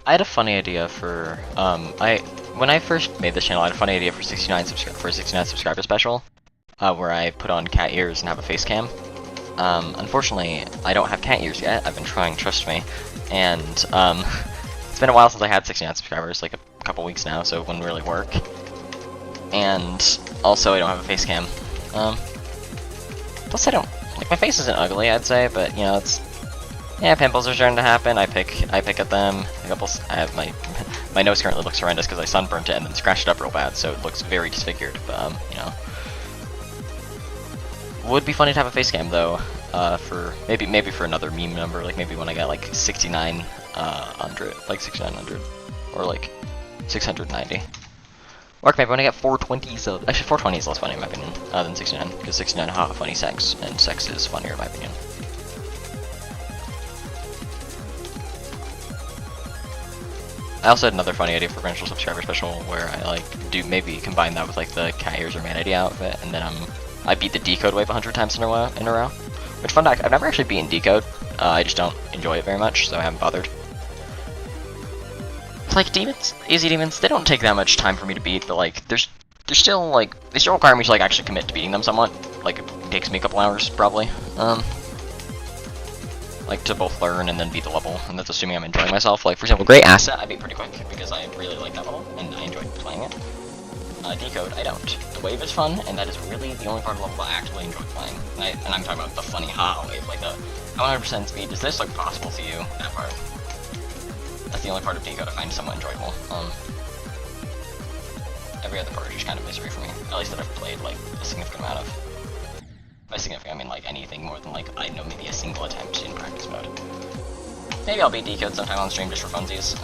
I had a funny idea for when I first made this channel, I had a funny idea for a 69 subscriber special, where I put on cat ears and have a face cam. Unfortunately, I don't have cat ears yet. I've been trying, trust me, and it's been a while since I had 69 subscribers, like a couple weeks now, so it wouldn't really work. And also, I don't have a face cam. Plus, I don't like my face isn't ugly, I'd say, but you know, it's. Yeah, pimples are starting to happen. I pick at them. I have my nose currently looks horrendous because I sunburnt it and then scratched it up real bad, so it looks very disfigured. But you know, would be funny to have a face cam though. For maybe for another meme number, like maybe when I got like 6900, like 6900, or like 690. Or maybe when I get 420. So actually, 420 is less funny in my opinion than 69, because 69 funny sex, and sex is funnier in my opinion. I also had another funny idea for eventual subscriber special where I like do maybe combine that with like the cat ears or manatee outfit, and then I beat the decode wave 100 times in a row. Which fun fact, I've never actually beaten decode. I just don't enjoy it very much, so I haven't bothered. Like demons, easy demons, they don't take that much time for me to beat, but like they're still like they still require me to like actually commit to beating them somewhat. Like it takes me a couple hours probably. Like to both learn and then beat the level, and that's assuming I'm enjoying myself. Like for example, Great Asset I beat pretty quick because I really like that level and I enjoyed playing it. Decode I don't. The wave is fun, and that is really the only part of the level that I actually enjoy playing. And I'm talking about the funny haha wave, like the 100% speed. Does this look possible to you? That part. That's the only part of Decode I find somewhat enjoyable. Every other part is just kind of misery for me. At least that I've played like a significant amount of. By significant, I mean like anything more than like, I know, maybe a single attempt in practice mode. Maybe I'll beat Decode sometime on stream just for funsies.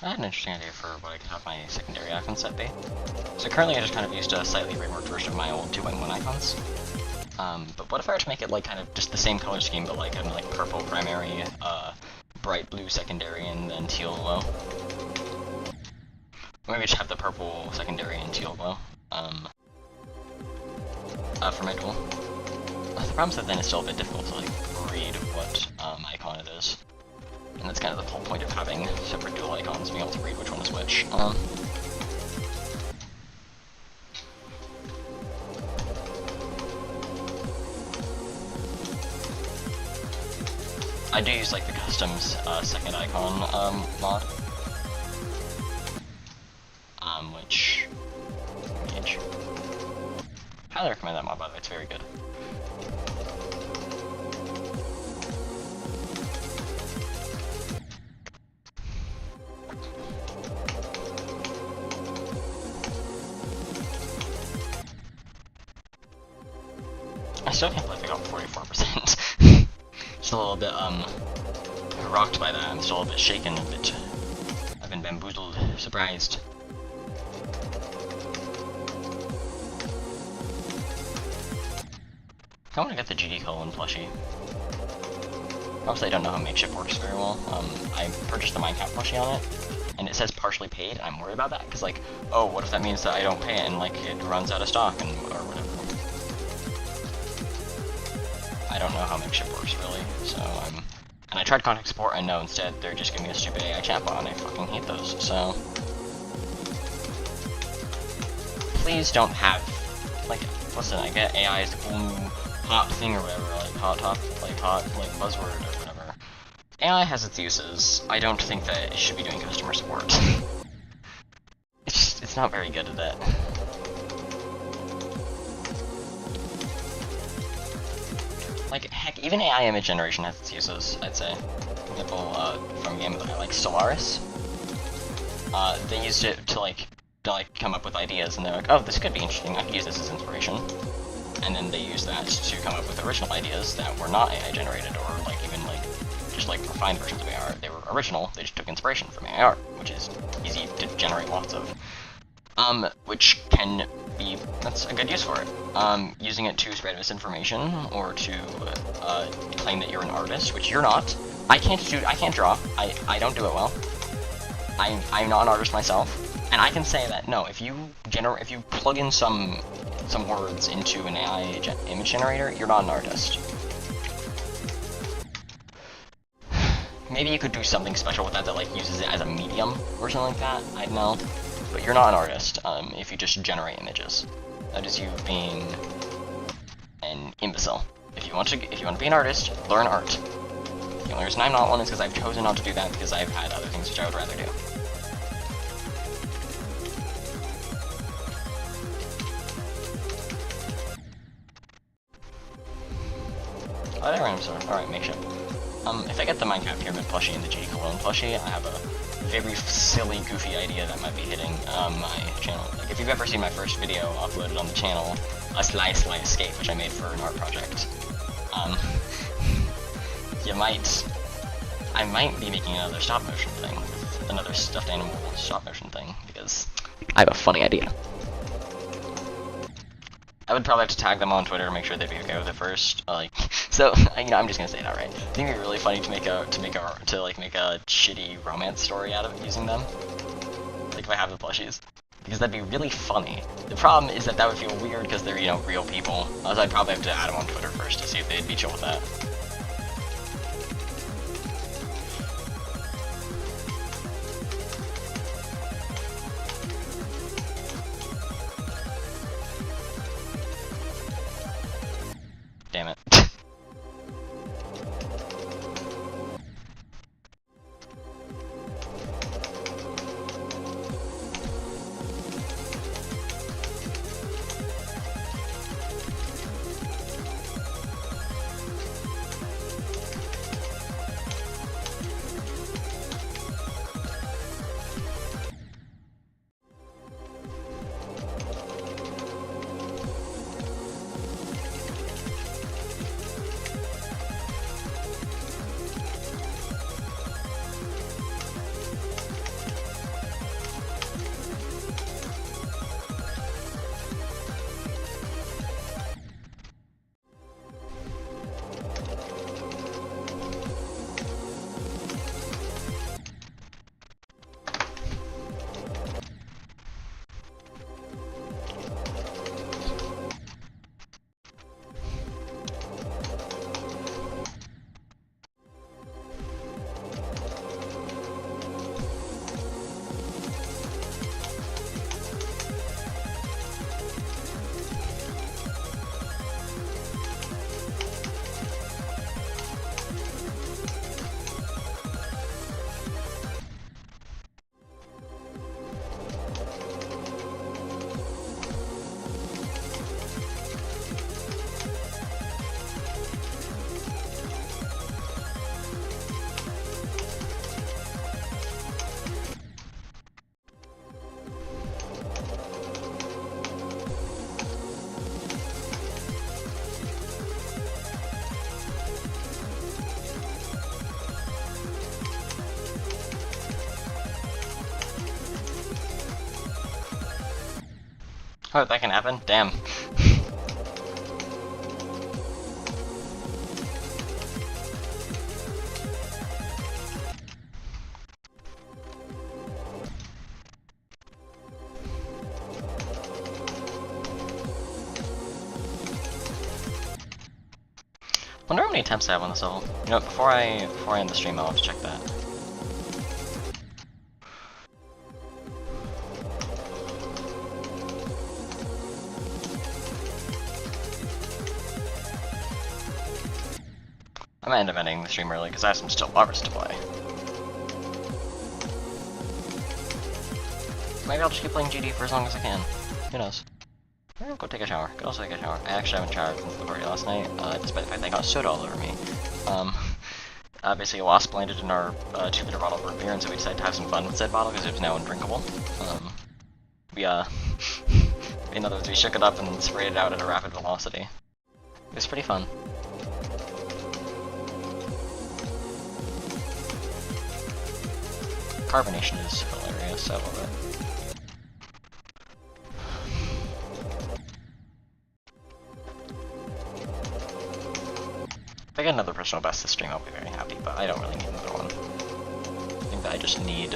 I had an interesting idea for what I could have my secondary icon set be. So currently I just kind of used a slightly reworked version of my old 2-in-1 icons. But what if I were to make it like kind of just the same color scheme, but like in like purple primary, bright blue secondary, and then teal low? Or maybe just have the purple secondary and teal low. For my duel. The problem is that then it's still a bit difficult to like read what icon it is. And that's kind of the whole point of having separate dual icons, being able to read which one is which. I do use like the customs second icon mod, which highly recommend that mod, by the way. It's very good. I still can't believe I got 44%. Just a little bit, rocked by that. I'm still a bit shaken, I've been bamboozled, surprised. I want to get the GD Colon plushie. Obviously I don't know how makeshift works very well. I purchased the Minecraft plushie on it, and it says partially paid, and I'm worried about that, because like, oh, what if that means that I don't pay it, and like, it runs out of stock, and or whatever. I don't know how makeshift works really, so and I tried contact support and no, instead they're just giving me a stupid AI chatbot and I fucking hate those, so please don't have, like, listen, I get AI is the cool new hot thing or whatever, like hot buzzword or whatever. AI has its uses. I don't think that it should be doing customer support. It's not very good at that. Like, heck, even AI image generation has its uses, I'd say. For example, from a game that I like, Solaris. They used it to come up with ideas, and they're like, oh, this could be interesting, I could use this as inspiration. And then they use that to come up with original ideas that were not AI generated, or like even like, just like refined versions of AI. They were original, they just took inspiration from AI, which is easy to generate lots of. Which can be, that's a good use for it. Using it to spread misinformation, or to, claim that you're an artist, which you're not. I can't draw, I don't do it well. I'm not an artist myself, and I can say that, no, if you plug in some words into an AI image generator, you're not an artist. Maybe you could do something special with that like uses it as a medium, or something like that, I don't know. But you're not an artist, if you just generate images. That is you being an imbecile. If you want to be an artist, learn art. The only reason I'm not one is because I've chosen not to do that because I've had other things which I would rather do. Oh, there I am, sir. Alright, makeshift. If I get the Minecraft Pyramid plushie and the GD Cologne plushie, I have a very silly, goofy idea that might be hitting my channel. Like, if you've ever seen my first video uploaded on the channel, a Slice Escape, which I made for an art project, I might be making another stop motion thing, another stuffed animal stop motion thing, because I have a funny idea. I would probably have to tag them on Twitter to make sure they'd be okay with it first. So I'm just gonna say it outright. I think it'd be really funny to make a shitty romance story out of it using them. Like if I have the plushies, because that'd be really funny. The problem is that would feel weird because they're real people. So I'd probably have to add them on Twitter first to see if they'd be chill with that. Damn it. Oh, that can happen? Damn. Wonder how many attempts I have on this level. You know, before I end the stream, I'll have to check that. I might end up ending the stream early because I have some still barbers to play. Maybe I'll just keep playing GD for as long as I can. Who knows? Maybe I'll go take a shower. Could also take a shower. I actually haven't showered since the party last night, despite the fact that I got soda all over me. Basically a wasp landed in our 2-liter bottle of root beer, and so we decided to have some fun with said bottle because it was now undrinkable. In other words, we shook it up and sprayed it out at a rapid velocity. It was pretty fun. Carbonation is hilarious, I love it. If I get another personal best this stream, I'll be very happy, but I don't really need another one. I think that I just need...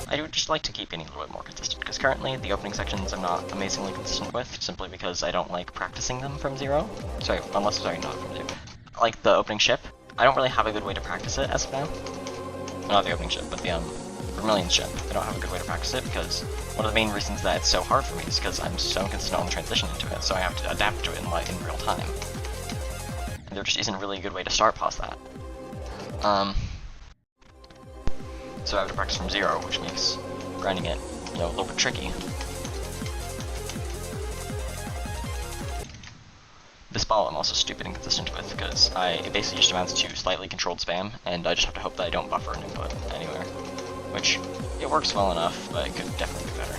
I would just like to keep getting a little bit more consistent, because currently the opening sections I'm not amazingly consistent with, simply because I don't like practicing them from zero. Sorry, not from zero. Like the opening ship, I don't really have a good way to practice it as of now. Not the opening ship, but the Vermilion ship. I don't have a good way to practice it because one of the main reasons that it's so hard for me is because I'm so inconsistent on the transition into it, so I have to adapt to it in real time. And there just isn't really a good way to start past that. So I have to practice from zero, which makes grinding it, you know, a little bit tricky. This ball I'm also stupid inconsistent with, because it basically just amounts to slightly controlled spam, and I just have to hope that I don't buffer an input anywhere. Which, it works well enough, but it could definitely be better.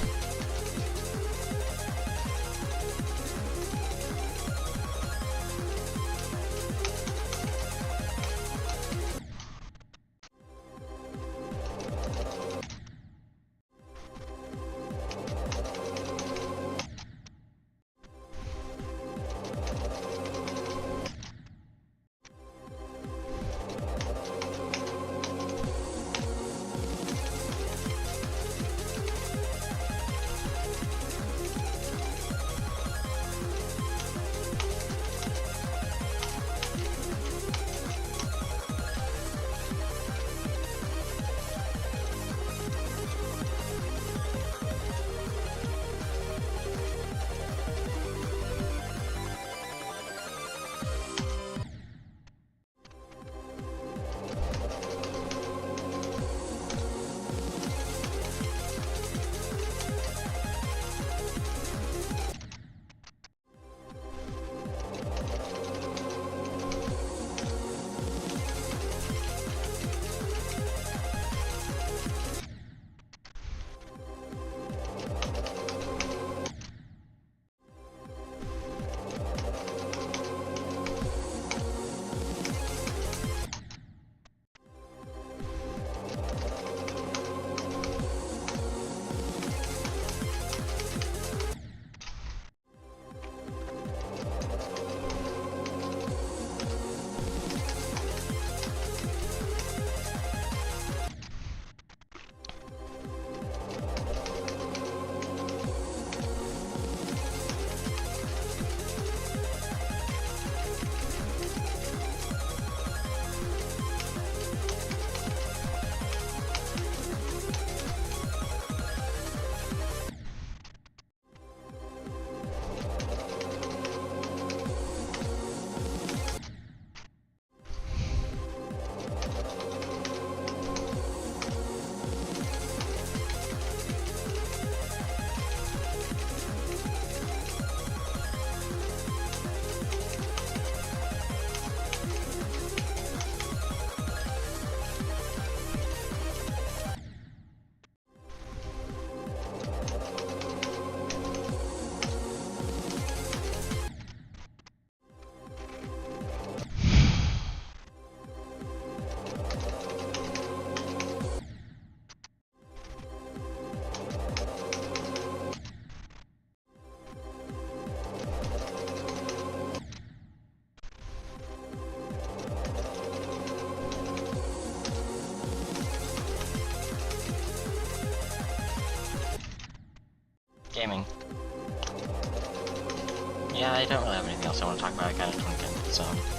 Gaming. Yeah, I don't really have anything else I want to talk about. I kind of 20 minutes, so.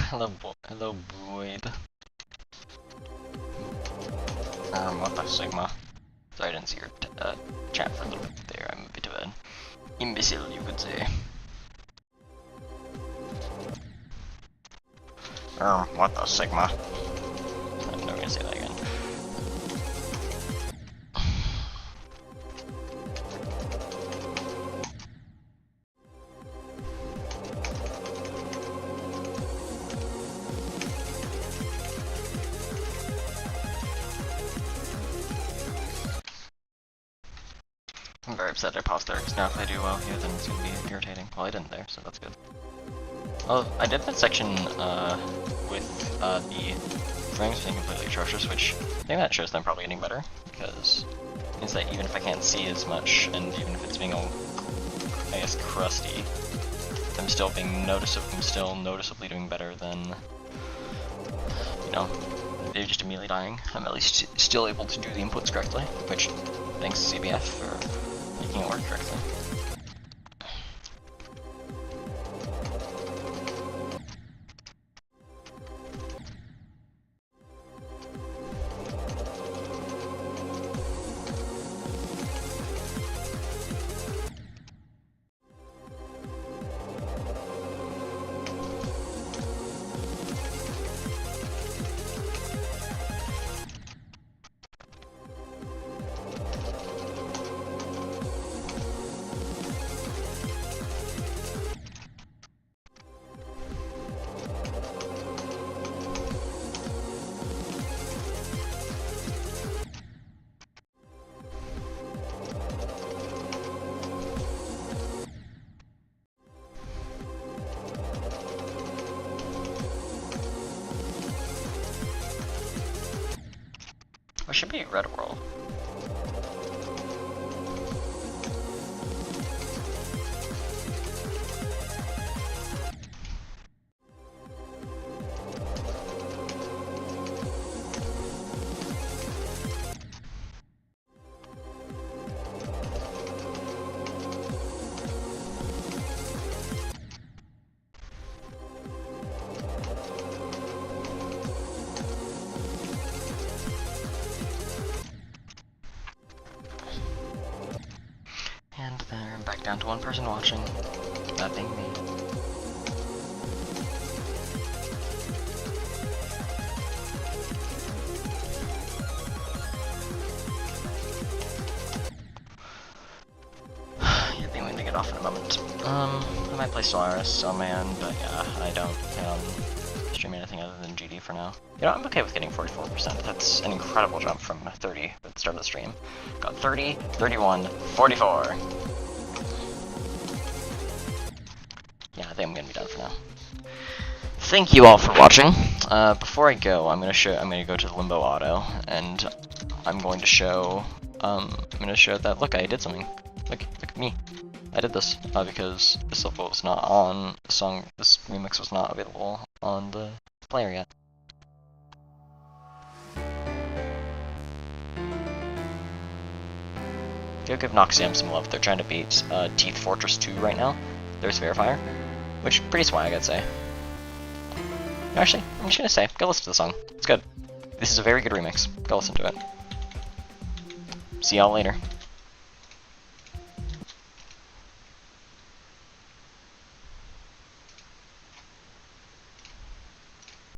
Hello, Boyd. What the Sigma? Sorry, I didn't see your chat for a little bit there. I'm a bit of an imbecile, you could say. What the Sigma? I'm never gonna say that again. I'm very upset I paused there, because now if I do well here, then it's going to be irritating. Well, I didn't there, so that's good. Oh, I did that section with the frames being completely atrocious, which I think that shows them probably getting better, because it means that even if I can't see as much, and even if it's being all, I guess, crusty, I'm still noticeably doing better than, you know, they're just immediately dying. I'm at least still able to do the inputs correctly, which, thanks to CBF for making it work correctly. It should be red world. And there, I'm back down to one person watching. That being me. Yeah, I think we need to get off in a moment. I might play Solaris on my end, but yeah, I don't stream anything other than GD for now. You know, I'm okay with getting 44%. That's an incredible jump from 30 at the start of the stream. Got 30, 31, 44. Yeah, I think I'm gonna be done for now. Thank you all for watching. Before I go, I'm gonna go to the Limbo Auto, and I'm going to show that, look, I did something. Look at me. I did this, because this level was not on the song, this remix was not available on the player yet. Go give Noxiam some love. They're trying to beat Teeth Fortress 2 right now. There's Verifier, which pretty swag, I'd say. Actually, I'm just gonna say, go listen to the song. It's good. This is a very good remix. Go listen to it. See y'all later.